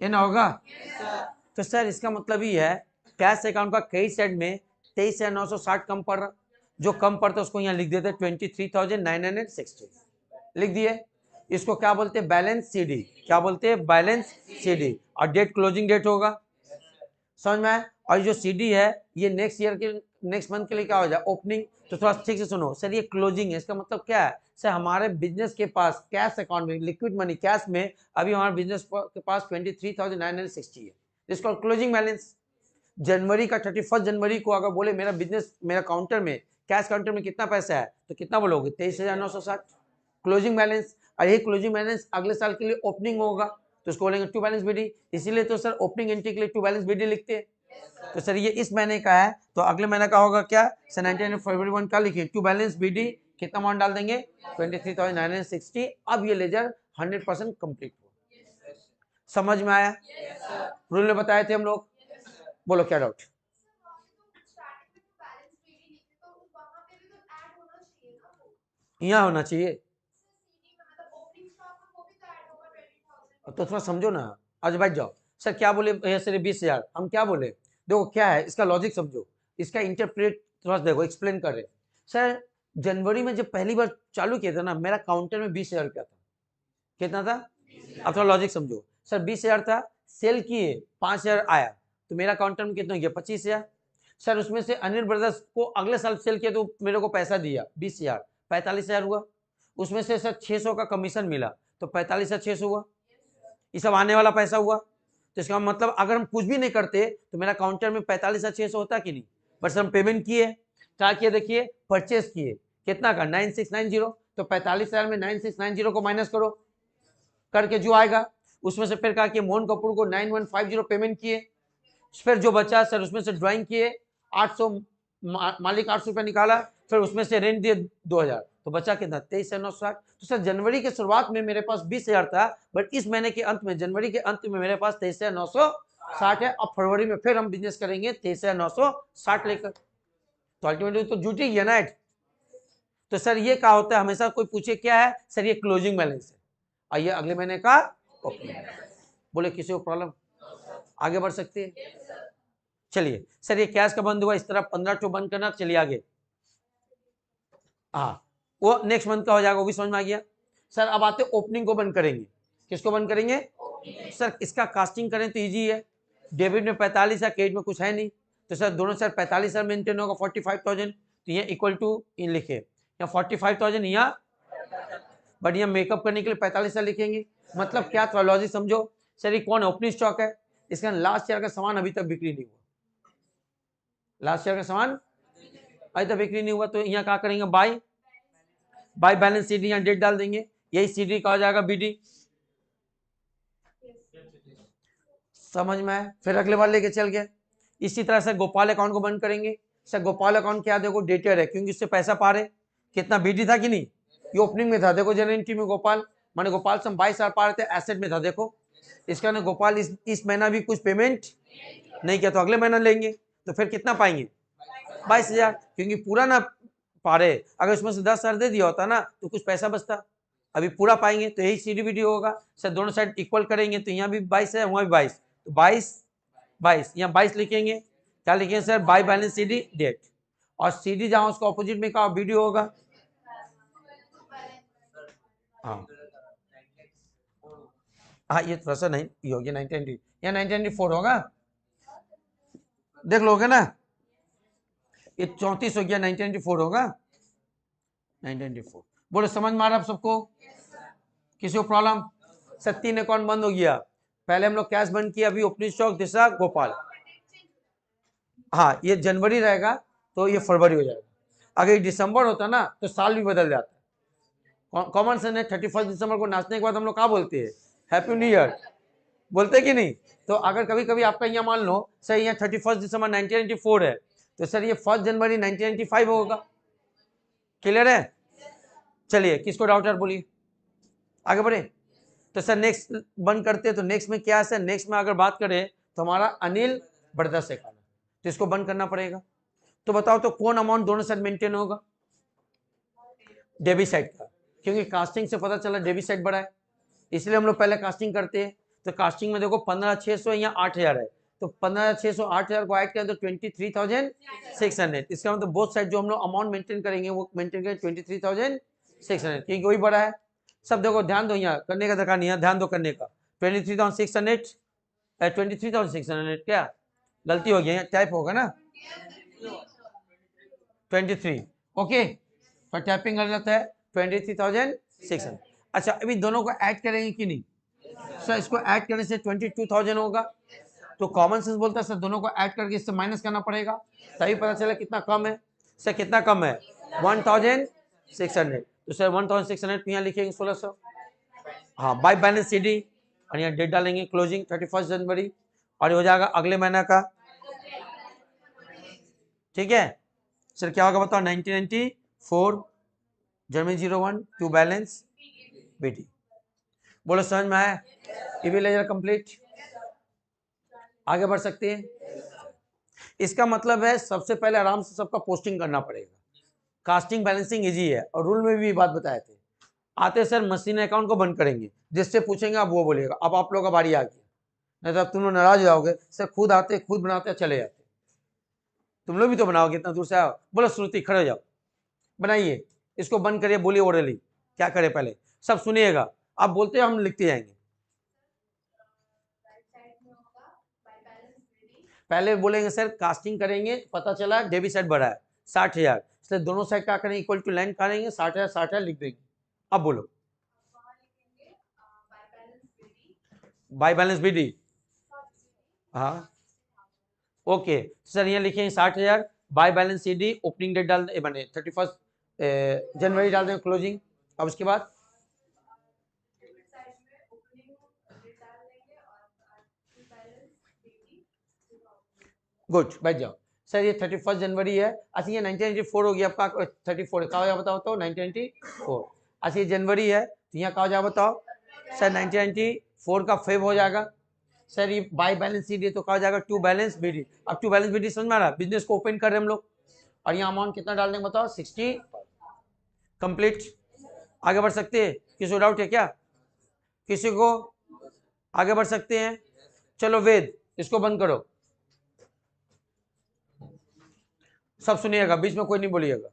ये ना होगा। तो सर इसका मतलब ही है कैश अकाउंट का क्रेडिट साइड में 23,960 कम पड़ रहा, जो कम पड़ता है उसको यहाँ लिख देते 23,960 लिख दिए। इसको क्या बोलते हैं, बैलेंस सीडी, क्या बोलते हैं, बैलेंस सीडी, और डेट क्लोजिंग डेट होगा, समझ में आया। और जो सीडी है ये नेक्स्ट ईयर के नेक्स्ट मंथ के लिए क्या हो जाए, ओपनिंग। तो थोड़ा ठीक से सुनो सर, ये क्लोजिंग है, इसका मतलब क्या है सर, हमारे बिजनेस के पास कैश अकाउंट में लिक्विड मनी कैश में अभी हमारे बिजनेस के पास 23,960 है, इसको क्लोजिंग बैलेंस। जनवरी का 31 जनवरी को अगर बोले मेरा बिजनेस, मेरा काउंटर में कैश काउंटर में कितना पैसा है, तो कितना बोलोगे, 23,960 क्लोजिंग बैलेंस। और ये क्लोजिंग बैलेंस अगले साल के लिए ओपनिंग होगा तो उसको बोलेंगे टू बैलेंस बीडी, इसीलिए तो सर ओपनिंग एंट्री के लिए टू बैलेंस बीडी लिखते हैं। तो सर ये इस महीने का है तो अगले महीने का होगा क्या सर, 19 फरवरी 1 का लिखिए टू बैलेंस बीडी, कितना अमाउंट डाल देंगे 23,960। अब ये लेजर 100% कंप्लीट हो, समझ में आया, रूल में बताए थे हम लोग, बोलो क्या डाउट। यहाँ होना चाहिए, तो थोड़ा समझो ना, आज बैठ जाओ। सर क्या बोले सर 20,000, हम क्या बोले, देखो क्या है इसका लॉजिक समझो, इसका इंटरप्रेट थोड़ा देखो, एक्सप्लेन कर रहे। सर जनवरी में जब पहली बार चालू किया था ना, मेरा काउंटर में 20,000 रुपया था, कितना था, अब थोड़ा लॉजिक समझो। सर 20,000 था, सेल किए 5,000 आया, तो मेरा काउंटर में कितना गया 25,000। सर उसमें से अनिल ब्रदर्स को अगले साल सेल किया तो मेरे को पैसा दिया 20,000, 45,000 हुआ। उसमें से सर 600 का कमीशन मिला तो 45,600 हुआ, ये सब आने वाला पैसा हुआ। तो इसका मतलब अगर हम कुछ भी नहीं करते तो मेरा काउंटर में 45,600 होता कि नहीं, बस हम पेमेंट किए, क्या किए देखिए, परचेस किए, कितना का 9690, तो 45,000 में 9690 को माइनस करो, करके जो आएगा उसमें से फिर कहा कि मोहन कपूर को 9150 पेमेंट किए, फिर जो बचा सर उसमें से ड्राइंग किए 800, मालिक 800 रुपया निकाला, फिर उसमें से रेंट दिए 2,000, तो बचा कितना 23,960। तो सर जनवरी के शुरुआत में मेरे पास 20,000 था, बट इस महीने के अंत में जनवरी के अंत में मेरे पास 23,960 है। अब फरवरी में फिर हम बिजनेस करेंगे 23,960 लेकर, तो अल्टीमेटली तो जुट ही गया ना। तो सर ये क्या होता है, हमेशा कोई पूछे क्या है सर, ये क्लोजिंग बैलेंस है, आइए अगले महीने का ओपनिंग। बोले किसी को प्रॉब्लम, आगे बढ़ सकते हैं। चलिए सर ये कैश का बंद हुआ, इस तरह 15 टू बंद करना, चलिए आगे। हाँ वो नेक्स्ट मंथ का हो जाएगा, वो भी समझ में आ गया। सर अब आते ओपनिंग को बंद करेंगे, किसको बंद करेंगे, सर इसका कास्टिंग करें तो इजी है, डेबिट में 45 है, क्रेडिट में कुछ है नहीं, तो सर दोनों सर 45 मेंटेन होगा 45,000, तो ये इक्वल टू इन लिखे, यहाँ 45,000 यहाँ, बट यहाँ मेकअप करने के लिए 45 लिखेंगे। मतलब क्या, थोड़ा लॉजिक समझो। सर ये कौन ओपनिंग स्टॉक है, इसका लास्ट ईयर का सामान अभी तक बिक्री नहीं हुआ, लास्ट ईयर का सामान अभी तक बिक्री नहीं हुआ, तो यहाँ क्या करेंगे, बाय बैलेंस सीडी, यहाँ डेट डाल देंगे, यही सीडी का हो जाएगा बीडी। समझ में आया? फिर अगले बार लेके चल गए। इसी तरह से गोपाल अकाउंट को बंद करेंगे। सर गोपाल अकाउंट क्या, देखो डेटर है क्योंकि इससे पैसा पा रहे, कितना बीडी था कि नहीं, ये ओपनिंग में था, देखो जनरल एंट्री में गोपाल, माने गोपाल से हम 22,000 पा रहे थे, एसेट में था, देखो इसका ना गोपाल इस महीना भी कुछ पेमेंट नहीं किया, तो अगले महीना लेंगे, तो फिर कितना पाएंगे 22,000, क्योंकि पूरा ना पा रहे, अगर उसमें से 10,000 दे दिया होता ना तो कुछ पैसा बचता, अभी पूरा पाएंगे, तो यही सीडीबीडी होगा। सर दोनों साइड इक्वल करेंगे, तो यहाँ भी 22 है, वहाँ भी 22, तो 22 यहाँ 22 लिखेंगे, क्या लिखेंगे sir, by balance CD date, और सीडी जहां उसका ऑपोजिट में का वीडियो होगा। हाँ ये थोड़ा सा नहीं ये हो गया 990, यहाँ 994 होगा, देख लोगे ना, ये 34 हो गया, 994 होगा, 994। बोलो समझ में आ रहा है सबको? किसी को प्रॉब्लम? सर 3 अकाउंट बंद हो गया, पहले हम लोग कैश बंद किया, अभी ओपनिंग स्टॉक दिशा गोपाल, हाँ ये जनवरी रहेगा तो ये फरवरी हो जाएगा, अगर ये दिसंबर होता ना तो साल भी बदल जाता। कॉमन सेंस है, 31 दिसंबर को नाचने के बाद हम लोग क्या बोलते हैं, हैप्पी न्यू ईयर, बोलते कि नहीं? तो अगर कभी कभी आपका यहाँ मान लो सर यहाँ 31 दिसंबर 1994 है, तो सर ये 1 जनवरी 1995 होगा, क्लियर है? चलिए किसको डाउट है बोलिए, आगे बढ़े। तो सर नेक्स्ट बंद करते हैं, तो नेक्स्ट में क्या है सर, नेक्स्ट में अगर बात करें तो हमारा अनिल ब्रदर्स अकाउंट, तो इसको बंद करना पड़ेगा। तो बताओ तो कौन अमाउंट दोनों साइड मेंटेन होगा, डेबिट साइड का, क्योंकि कास्टिंग से पता चला डेबिट साइड बड़ा है, इसलिए हम लोग पहले कास्टिंग करते हैं। तो कास्टिंग में देखो 15,600 या 8,000 है, तो 15,600 8,000 को ऐड करें तो 23,600, इसका मतलब बोथ साइड जो हम लोग अमाउंट मेंटेन करेंगे वो मेंटेन करें 23,600, क्योंकि वही बड़ा है। सब देखो ध्यान दो, यहाँ करने का दरकार नहीं है, ध्यान दो करने का, 23,600 23,600 क्या गलती हो गई, टाइप होगा ना 23, ओके, पर टाइपिंग गलत है, 23,600। अच्छा अभी दोनों को ऐड करेंगे कि नहीं, सर इसको ऐड करने से 22,000 होगा, तो कॉमन सेंस बोलता है सर दोनों को ऐड करके इससे माइनस करना पड़ेगा, तभी पता चला कितना कम है। सर कितना कम है, 1,600, तो सर 1,600 यहाँ लिखेंगे 1,600, हाँ बाय बैलेंस सीडी, और यहाँ डेट डालेंगे क्लोजिंग 31 जनवरी, और ये हो जाएगा अगले महीना का, ठीक है। सर क्या होगा बताओ, 1994 जनवरी 01 टू बैलेंस बीटी, बोलो समझ में आया? ईवी लेजर कंप्लीट, आगे बढ़ सकते हैं। इसका मतलब है सबसे पहले आराम से सबका पोस्टिंग करना पड़ेगा, कास्टिंग बैलेंसिंग इजी है, और रूल में भी बात बताए थे। आते सर मशीन अकाउंट को बंद करेंगे, जिससे पूछेंगे आप वो बोलिएगा, अब आप लोग का बारी आ गया, नहीं तो अब तुम लोग नाराज हो जाओगे, सर खुद आते खुद बनाते चले जाते, तुम लोग भी तो बनाओगे, इतना दूर से आओ। बोलो श्रुति खड़े हो जाओ, बनाइए, इसको बंद करिए, बोलिए ओरली क्या करे, पहले सब सुनिएगा, आप बोलते हैं हम लिखते जाएंगे। पहले बोलेंगे सर कास्टिंग करेंगे, पता चला डेबिट साइड बढ़ा है 60,000, इसलिए दोनों साइड क्या करेंगे, इक्वल टू लाइन करेंगे, 60,000 60,000 लिख देंगे। अब बोलो बाय बैलेंस बीडी, हाँ ओके सर यहाँ लिखेंगे 60,000 by balance CD, opening date डाल बने 31 जनवरी डाल देंगे क्लोजिंग, अब उसके बाद गुड बैठ जाओ। सर ये 31 जनवरी है, अच्छा ये 1994 हो गया आपका, 34 कहा हो जाए बताओ तो 1994, अच्छा ये जनवरी है तो यहाँ कहा हो जाए बताओ सर 1994 का फेब हो जाएगा। सर ये बाय बैलेंस सीडी तो कहा जाएगा टू बैलेंस बीडी, अब टू बैलेंस बीडी समझ में आ रहा है, बिजनेस को ओपन कर रहे हैं हम लोग, और यहाँ अमाउंट कितना डाल देंगे बताओ 60, कंप्लीट, आगे बढ़ सकते हैं। किसी को डाउट है क्या, किसी को? आगे बढ़ सकते हैं, चलो वेद इसको बंद करो, सब सुनिएगा, बीच में कोई नहीं बोलिएगा।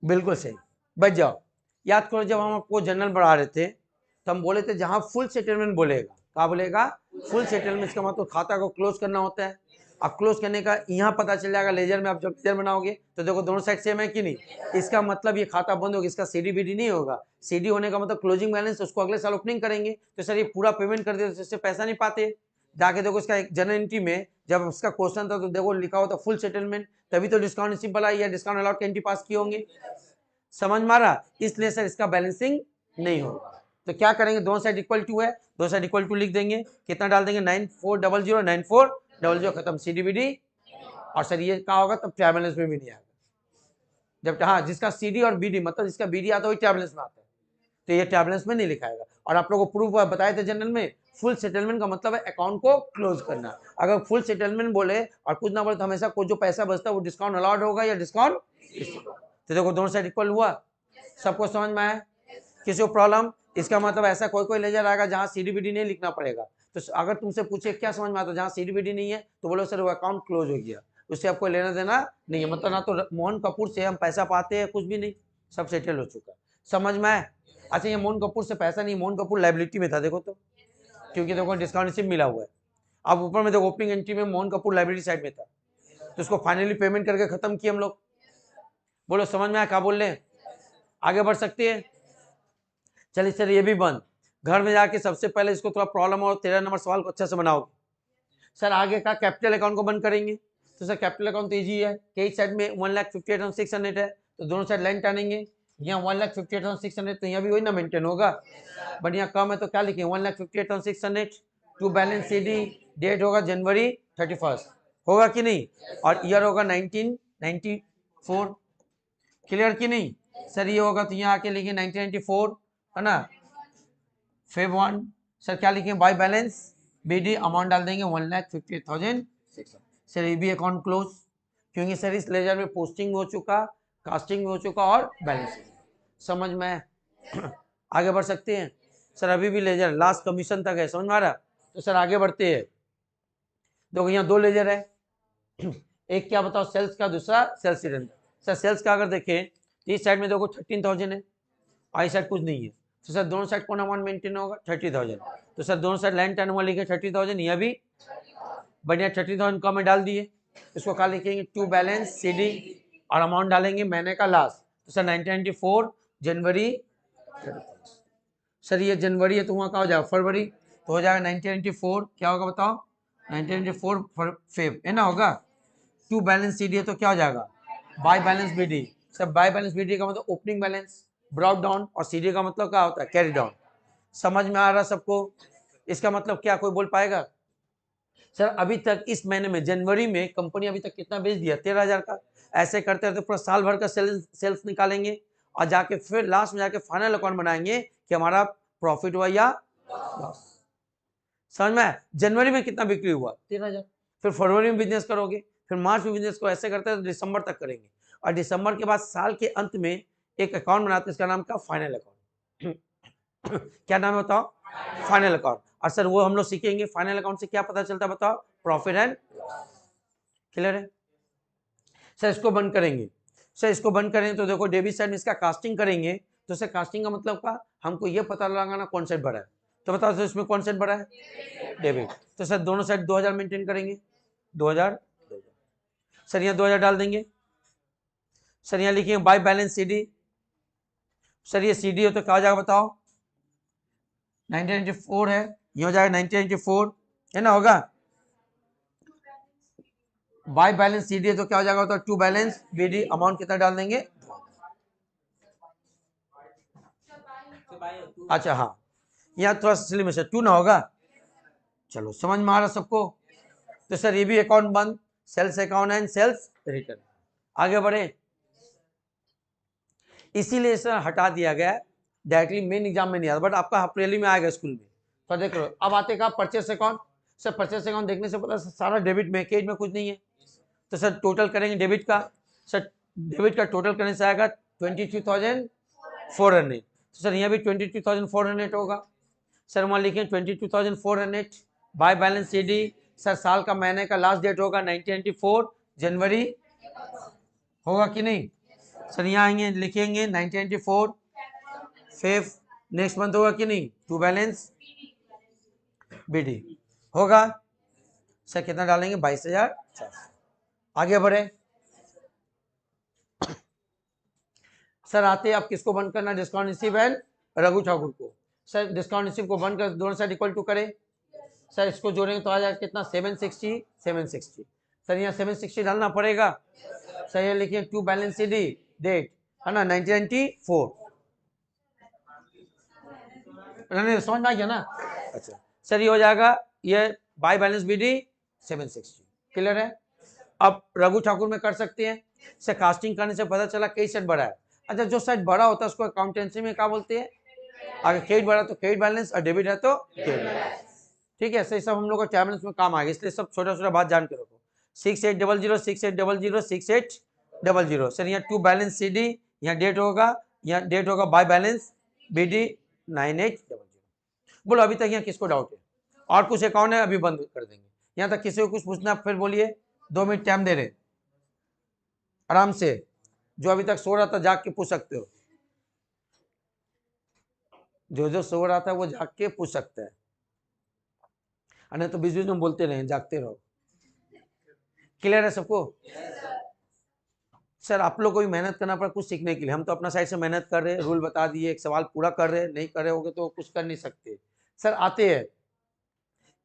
बिल्कुल सही, बच जाओ। याद करो जब हम आपको जनरल बढ़ा रहे थे तो हम बोले थे जहां फुल सेटलमेंट बोलेगा, क्या बोलेगा, फुल सेटलमेंट, इसका मतलब खाता को क्लोज करना होता है, अब क्लोज करने का यहाँ पता चल जाएगा लेजर में। आप जब लेजर बनाओगे तो देखो दोनों साइड सेम है कि नहीं, इसका मतलब ये खाता बंद होगा, इसका सीडी बीडी नहीं होगा। सीडी होने का मतलब क्लोजिंग बैलेंस, उसको अगले साल ओपनिंग करेंगे। तो सर ये पूरा पेमेंट कर देते तो इससे पैसा नहीं पाते। जाके देखो इसका एक जनरल एंट्री में जब उसका क्वेश्चन था तो देखो लिखा होता फुल सेटलमेंट, तभी तो डिस्काउंट रिसिप्ट वाला या डिस्काउंट अलाउड एंट्री पास किए होंगे। समझ मारा, इसलिए सर इसका बैलेंसिंग नहीं होगा। तो क्या करेंगे, दोनों साइड इक्वल टू है, दोनों साइड इक्वल टू लिख देंगे। कितना डाल देंगे 9400 9400 खत्म सीडीबीडी। और सर ये क्या होगा तब ट्रायल बैलेंस में भी नहीं आएगा। जब हाँ जिसका सीडी और बीडी मतलब जिसका बीडी आता है वही ट्रायल बैलेंस में आता है, तो ये ट्रायल बैलेंस में नहीं लिखाएगा। और आप लोगों को प्रूफ बताए थे जनरल में, फुल सेटलमेंट का मतलब है अकाउंट को क्लोज करना। अगर फुल सेटलमेंट बोले और कुछ ना बोले तो हमेशा कुछ जो पैसा बचता है वो डिस्काउंट अलाउड होगा या डिस्काउंट। तो देखो दोनों साइड इक्वल हुआ, सबको समझ में आया, किसी को प्रॉब्लम। इसका मतलब ऐसा कोई कोई लेजर आएगा जहां सीडीबीडी नहीं लिखना पड़ेगा। तो अगर तुमसे पूछे क्या समझ में आता है जहां सीडीबीडी नहीं है तो बोलो सर वो अकाउंट क्लोज हो गया, उससे आपको लेना देना नहीं है। मतलब ना तो मोहन कपूर से हम पैसा पाते हैं कुछ भी नहीं, सब सेटल हो चुका। समझ में आए। अच्छा ये मोहन कपूर से पैसा नहीं, मोहन कपूर लाइबिलिटी में था देखो तो, क्योंकि देखो डिस्काउंट रिसिप्ट मिला हुआ है। अब ऊपर में देखो ओपनिंग एंट्री में मोहन कपूर लाइबिलिटी साइड में था, तो उसको फाइनली पेमेंट करके खत्म किए हम लोग। बोलो समझ में आया क्या बोल रहे हैं, आगे बढ़ सकते हैं। चलिए सर ये भी बंद। घर में जाके सबसे पहले इसको थोड़ा प्रॉब्लम और 13 नंबर सवाल को अच्छे से बनाओगे। सर आगे का कैपिटल अकाउंट को बंद करेंगे, तो सर कैपिटल अकाउंट तो ईजी है कि एक साइड में 1,58,600 है तो दोनों साइड लाइन टानेंगे। यहाँ 1,58,600 तो यहाँ भी वही ना मेंटेन होगा, बट यहाँ कम है तो क्या लिखेंगे 1,58,600 टू बैलेंस सीडी। डेट होगा जनवरी 31 होगा कि नहीं, और ईयर होगा 1994। क्लियर कि नहीं सर, ये होगा तो यहाँ आके लिखिए 1994 है ना, फेब 1। सर क्या लिखेंगे बाय बैलेंस बीडी, अमाउंट डाल देंगे 1,58,600। सर ये भी अकाउंट क्लोज, क्योंकि सर इस लेजर में पोस्टिंग हो चुका, कास्टिंग हो चुका और बैलेंस। समझ में आगे बढ़ सकते हैं। सर अभी भी लेजर लास्ट कमीशन तक है, समझ में आ रहा। तो सर आगे बढ़ते हैं। देखो यहाँ दो लेजर है, एक क्या बताओ सेल्स का, दूसरा सेल्स रिटर्न। सर सेल्स का अगर देखें इस साइड में देखो 13,000 है और इस साइड कुछ नहीं है, तो सर दोनों साइड कौन अमाउंट मेंटेन होगा 30,000। तो सर दोनों साइड लाइन टर्न हुआ लिखे 30,000, यह भी बढ़िया 30,000 कम में डाल दिए। इसको क्या लिखेंगे टू बैलेंस सीडी और अमाउंट डालेंगे महीने का लास्ट। तो सर 1994 जनवरी। सर ये जनवरी है तो वहाँ क्या हो जाएगा फरवरी, तो हो जाएगा 1994 क्या होगा बताओ 1994 फेब है ना होगा। टू बैलेंस सीडी है तो क्या हो जाएगा by balance BD. Sir by balance BD का मतलब ओपनिंग बैलेंस ब्रॉट डाउन, और सीडी का मतलब क्या होता है कैरी डाउन। समझ में आ रहा सबको, इसका मतलब क्या कोई बोल पाएगा। सर अभी तक इस महीने में जनवरी में कंपनी अभी तक कितना बेच दिया 13,000 का। ऐसे करते रहते पूरा साल भर का सेल्स निकालेंगे और जाके फिर लास्ट में जाके फाइनल अकाउंट बनाएंगे कि हमारा प्रॉफिट हुआ या लॉस। समझ में जनवरी में कितना बिक्री हुआ 13,000, फिर फरवरी में बिजनेस करोगे, फिर मार्च में बिजनेस को ऐसे करते हैं तो दिसंबर तक करेंगे, और दिसंबर के बाद साल के अंत में एक अकाउंट बनाते हैं, इसका नाम क्या फाइनल अकाउंट। क्या नाम है बताओ फाइनल अकाउंट। और सर वो हम लोग सीखेंगे फाइनल अकाउंट से क्या पता चलता है बताओ प्रॉफिट एंड लॉस। क्लियर है। सर इसको बंद करेंगे, सर इसको बंद करेंगे तो देखो डेबिट साइड में इसका कास्टिंग करेंगे, तो सर कास्टिंग का मतलब क्या हमको ये पता लगाना कौन साइड बढ़ा है। तो बताओ सर इसमें कौन साइड बढ़ा है डेबिट। तो सर दोनों साइड 2,000 मेंटेन करेंगे 2,000। सर यहाँ 2,000 डाल देंगे। सर यहाँ लिखिए बाय बैलेंस सीडी। सर ये सीडी हो तो क्या हो जाएगा बताओ 1994 है, ये हो जाएगा 1994 है ना होगा। बाय बैलेंस सीडी है तो क्या हो जाएगा बताओ टू बैलेंस बीडी, अमाउंट कितना डाल देंगे। अच्छा हाँ यहाँ थोड़ा स्लिम है 2 ना होगा। चलो समझ में आ रहा सबको। तो सर ये भी अकाउंट बंद, sales account and sales return. आगे बढ़े, इसीलिए सर हटा दिया गया, डायरेक्टली मेन एग्जाम में नहीं आता, बट आपका अप्रैल में आएगा स्कूल में। तो देख लो अब आते का purchase account. Sir purchase account देखने से पता सारा डेबिट में, केज में कुछ नहीं है। तो सर टोटल करेंगे डेबिट का, सर डेबिट का टोटल करने से आएगा 22,400। तो सर यहाँ भी 22,400 होगा। सर वहाँ लिखें 22,400 बाय बैलेंस सीडी। सर साल का महीने का लास्ट डेट होगा 1994 जनवरी होगा कि नहीं। सर यहाँ आएंगे लिखेंगे 1994 फेब नेक्स्ट मंथ होगा कि नहीं टू बैलेंस बीडी होगा। सर कितना डालेंगे 22,000। आगे बढ़े सर। आते आप किसको बंद करना, discount receive and Raghu Thakur को। सर डिस्काउंट रिसीव को बंद कर दोनों साइड इक्वल टू करें सर, इसको जोड़ेंगे तो आ जाएगा कितना 760 760 सर, यहाँ 760 डालना पड़ेगा सर। ये लिखिए to balance c d date है ना 1994 समझ में आ गया ना। अच्छा सर ये हो जाएगा, ये by balance b d 760 clear है। अब रघु ठाकुर में कर सकते हैं सर, कास्टिंग करने से पता चला कई सेट बड़ा है। अच्छा जो सेट बड़ा होता है उसको अकाउंटेंसी में क्या बोलते हैं, अगर क्रेडिट बड़ा तो क्रेडिट बैलेंस और डेबिट है तो डेबिट बैलेंस। ठीक है सर, सब हम लोग को ट्रायल बैलेंस में काम आएगा, इसलिए सब छोटा छोटा बात जान के रखो। 6800 6800 6800 सर, यहाँ टू बैलेंस सी डी, यहाँ डेट होगा, यहाँ डेट होगा बाय बैलेंस बी डी 9800। बोलो अभी तक यहाँ किसको डाउट है, और कुछ अकाउंट है अभी बंद कर देंगे। यहाँ तक किसी को कुछ पूछना फिर बोलिए, 2 मिनट टाइम दे रहे आराम से। जो अभी तक सो रहा था जाग के पूछ सकते हो, जो सो रहा था वो जाग के पूछ सकता है, नहीं तो बीच बीच में बोलते रहे, जागते रहो। क्लियर है सबको? सर आप लोग को भी मेहनत करना पड़ा कुछ सीखने के लिए, हम तो अपना साइड से मेहनत कर रहे हैं, रूल बता दिए, एक सवाल पूरा कर रहे हैं, नहीं कर रहे होगे तो कुछ कर नहीं सकते। सर आते हैं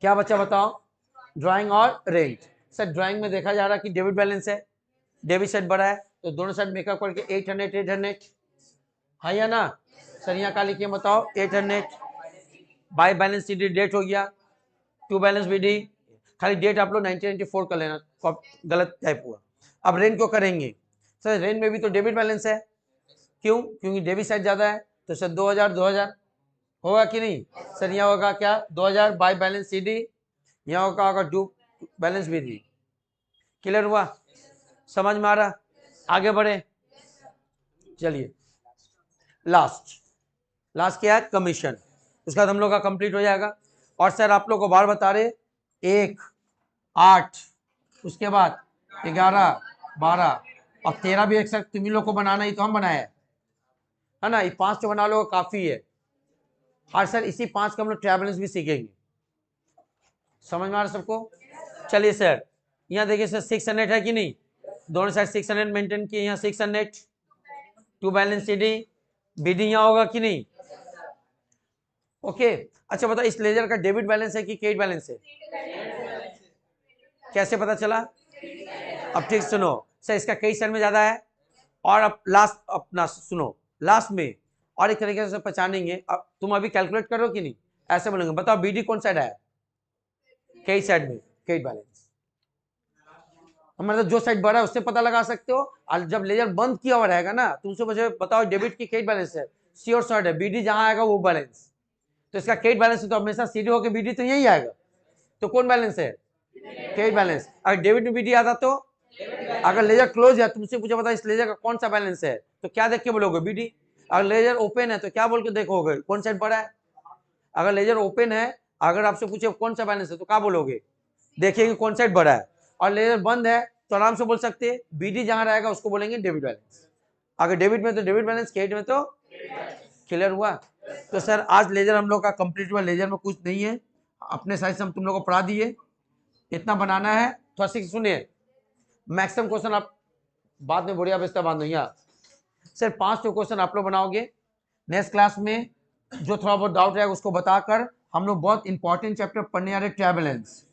क्या बच्चा बताओ, ड्राइंग और रेंज। सर ड्राइंग में देखा जा रहा है कि डेबिट बैलेंस है, डेबिट साइड बड़ा है तो दोनों साइड मेकअप करके 800 800 है या ना। सर यहाँ का लिखिए बताओ 800 by balance c d date हो गया, टू बैलेंस बी डी, खाली डेट आप लोग 1994 कर लेना, गलत टाइप हुआ। अब रेंज को करेंगे सर, रेंज में भी तो डेबिट बैलेंस है, क्यों, क्योंकि डेबिट साइड ज्यादा है तो सर 2000 होगा कि नहीं सर। यहाँ होगा क्या 2000 बाय बैलेंस सी डी, यहाँ होगा to balance b d. Clear हुआ, समझ में आ रहा? आगे बढ़े चलिए। लास्ट क्या है, कमीशन, उसका हम लोग का कंप्लीट हो जाएगा। और सर आप लोग को बार बता रहे 1 8 उसके बाद 11 12 और 13 भी एक साथ तुम्ही लोग को बनाना ही तो हम बनाए है ना, ये 5 तो बना लो काफी है। और सर इसी 5 का हम लोग ट्रैवलेंस भी सीखेंगे, समझ में आ रहा सबको? चलिए सर यहाँ देखिए सर 600 है कि नहीं, दोनों साइड 600 मेंटेन किए, यहाँ 600 to balance c d b d यहाँ होगा कि नहीं, ओके। अच्छा बताओ इस लेजर का डेबिट बैलेंस है कि क्रेडिट बैलेंस है, कैसे पता चला? अब ठीक सुनो सर, इसका कई साइड में ज्यादा है, और अब लास्ट अपना सुनो लास्ट में और एक तरीके से पहचानेंगे। अब तुम अभी कैलकुलेट करो कि नहीं, ऐसे बोलेंगे बताओ बीडी कौन साइड है, कई साइड में क्रेडिट बैलेंस, मतलब जो साइड बड़ा है उससे पता लगा सकते हो। और जब लेजर बंद किया हुआ रहेगा ना तुमसे मुझे बताओ डेबिट की क्रेडिट बैलेंस है, श्योर शॉर्ट है बीडी जहां आएगा वो बैलेंस, तो इसका क्रेडिट बैलेंस तो हमेशा सीडी होकर बीडी तो यही आएगा, तो कौन बैलेंस है, क्रेडिट बैलेंस। अगर डेबिट में बीडी आता तो, अगर लेजर क्लोज है तुमसे पूछा बता इस लेजर का कौन सा बैलेंस है तो क्या देख के बोलोगे बीडी। अगर लेजर ओपन है तो क्या बोल के देखोगे कौन साइड बड़ा है। अगर लेजर ओपन है, अगर आपसे पूछे कौन सा बैलेंस है तो क्या बोलोगे, देखिए कौन साइड बड़ा है। और लेजर बंद है तो आराम से बोल सकते हैं बीडी जहां रहेगा उसको बोलेंगे डेबिट बैलेंस, अगर डेबिट में तो डेबिट बैलेंस, क्रेडिट में तो। क्लियर हुआ? तो सर आज लेजर हम लोग का कंप्लीट हुआ, लेजर में कुछ नहीं है, अपने साइज से हम तुम लोग को पढ़ा दिए, इतना बनाना है। थोड़ा सी सुनिए, मैक्सिमम क्वेश्चन आप बाद में बढ़िया बेस्ता बांधो यहाँ। सर 5 क्वेश्चन आप लोग बनाओगे, नेक्स्ट क्लास में जो थोड़ा बहुत डाउट रहेगा उसको बताकर हम लोग बहुत इंपॉर्टेंट चैप्टर पढ़ने आ रहे ट्रायल बैलेंस,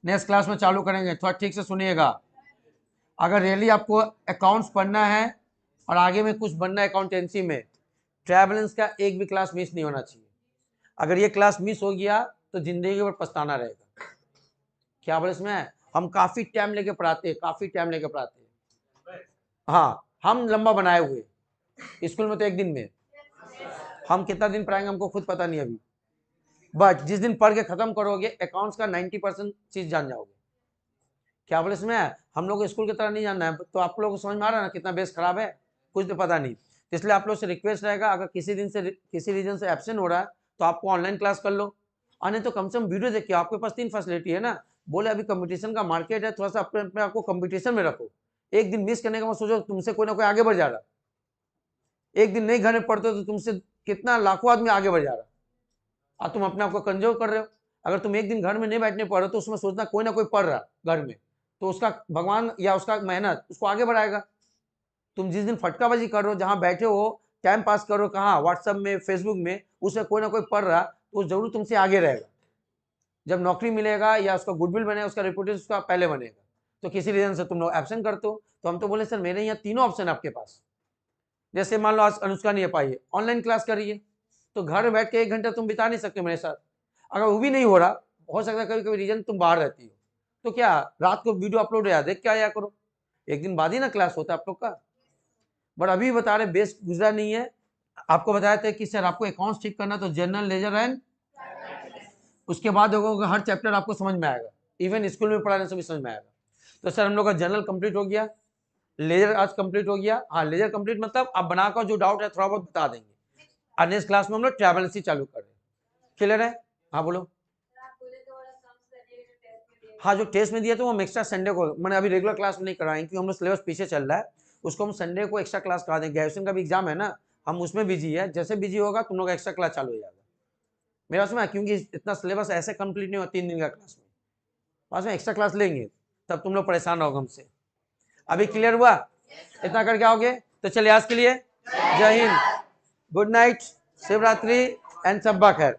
नेक्स्ट क्लास में चालू करेंगे। थोड़ा ठीक से सुनिएगा, अगर रियली आपको अकाउंट्स पढ़ना है और आगे में कुछ बनना है अकाउंटेंसी में, ट्रायल बैलेंस का एक भी क्लास मिस नहीं होना चाहिए। अगर ये क्लास मिस हो गया तो जिंदगी भर पछताना रहेगा। क्या बोले इसमें, हम काफी टाइम लेके पढ़ाते हैं, काफी टाइम लेके पढ़ाते हैं। हाँ हम लंबा बनाए हुए, स्कूल में तो एक दिन में, हम कितना दिन पढ़ाएंगे हमको खुद पता नहीं अभी, बट जिस दिन पढ़ के खत्म करोगे अकाउंट्स का 90% चीज जान जाओगे। क्या बोले इसमें, हम लोग स्कूल की तरह नहीं जानना है, तो आप लोगों को समझ में आ रहा है ना कितना बेस खराब है, कुछ तो पता नहीं। इसलिए आप लोग से रिक्वेस्ट रहेगा, अगर किसी दिन से किसी रीजन से एब्सेंट हो रहा है तो आपको ऑनलाइन क्लास कर लो, और नहीं तो कम से कम वीडियो देखिए। आपके पास 3 फैसिलिटी है ना, बोले अभी कंपटीशन का मार्केट है, थोड़ा सा अपने आपको कंपटीशन में रखो। एक दिन मिस करने का मत सोचो, तुमसे कोई ना कोई आगे बढ़ जा रहा, एक दिन नहीं घर में पढ़ते तो तुमसे कितना लाखों आदमी आगे बढ़ जा रहा, और तुम अपने आप को कमजोर कर रहे हो। अगर तुम एक दिन घर में नहीं बैठने पढ़ रहे तो उसमें सोचना कोई ना कोई पढ़ रहा घर में, तो उसका भगवान या उसका मेहनत उसको आगे बढ़ाएगा। तुम जिस दिन फटकाबाजी कर रहे हो, जहां बैठे हो टाइम पास कर रहे हो, कहाँ व्हाट्सएप में फेसबुक में, उसमें कोई ना कोई पढ़ रहा, तो जरूर तुमसे आगे रहेगा। जब नौकरी मिलेगा या उसका गुडविल बनेगा, उसका रेपुटेशन उसका पहले बनेगा। तो किसी रीजन से तुम लोग एब्सेंट करते हो, तो हम तो बोले सर मेरे यहाँ तीनों ऑप्शन आपके पास। जैसे मान लो आज अनुष्का नहीं आ पाई है, ऑनलाइन क्लास करिए, तो घर बैठ के 1 घंटा तुम बिता नहीं सकते मेरे साथ। अगर वो भी नहीं हो रहा, हो सकता है कभी कभी रीजन तुम बाहर रहती हो, तो क्या रात को वीडियो अपलोड या देख के आया करो, एक दिन बाद ही ना क्लास होता है आप लोग का। बट अभी बता रहे बेस गुजरा नहीं है, आपको बताया था कि सर आपको अकाउंट्स ठीक करना तो जनरल लेजर एंड उसके बाद होगा हर चैप्टर आपको समझ में आएगा, इवन स्कूल में पढ़ाने से भी समझ में आएगा। तो सर हम लोग का जनरल कंप्लीट हो गया, लेजर आज कंप्लीट हो गया। हाँ लेजर कंप्लीट मतलब आप बनाकर जो डाउट है थोड़ा बहुत बता देंगे। नेक्स्ट क्लास में हम लोग ट्रैवलेंसी चालू कर रहे हैं, क्लियर है? हाँ बोलो। हाँ जो टेस्ट में दिया तो हम एक्स्ट्रा संडे को, मैंने अभी रेगुलर क्लास में नहीं कराएंगे क्योंकि हम लोग सिलेबस पीछे चल रहा है, उसको हम संडे को एक्स्ट्रा क्लास करा देंगे। ग्रेजुएशन का भी एग्जाम है ना, हम उसमें बिजी है, जैसे बिजी होगा तुम लोग एक्स्ट्रा क्लास चालू हो जाएगा मेरा उसमें, क्योंकि इतना सिलेबस ऐसे कंप्लीट नहीं हुआ 3 दिन का क्लास में, पास में एक्स्ट्रा क्लास लेंगे तब तुम लोग परेशान रहोगे हमसे। अभी क्लियर हुआ? इतना करके आओगे तो चलिए आज के लिए Jai Hind, good night, Shivratri and सब्बा खैर।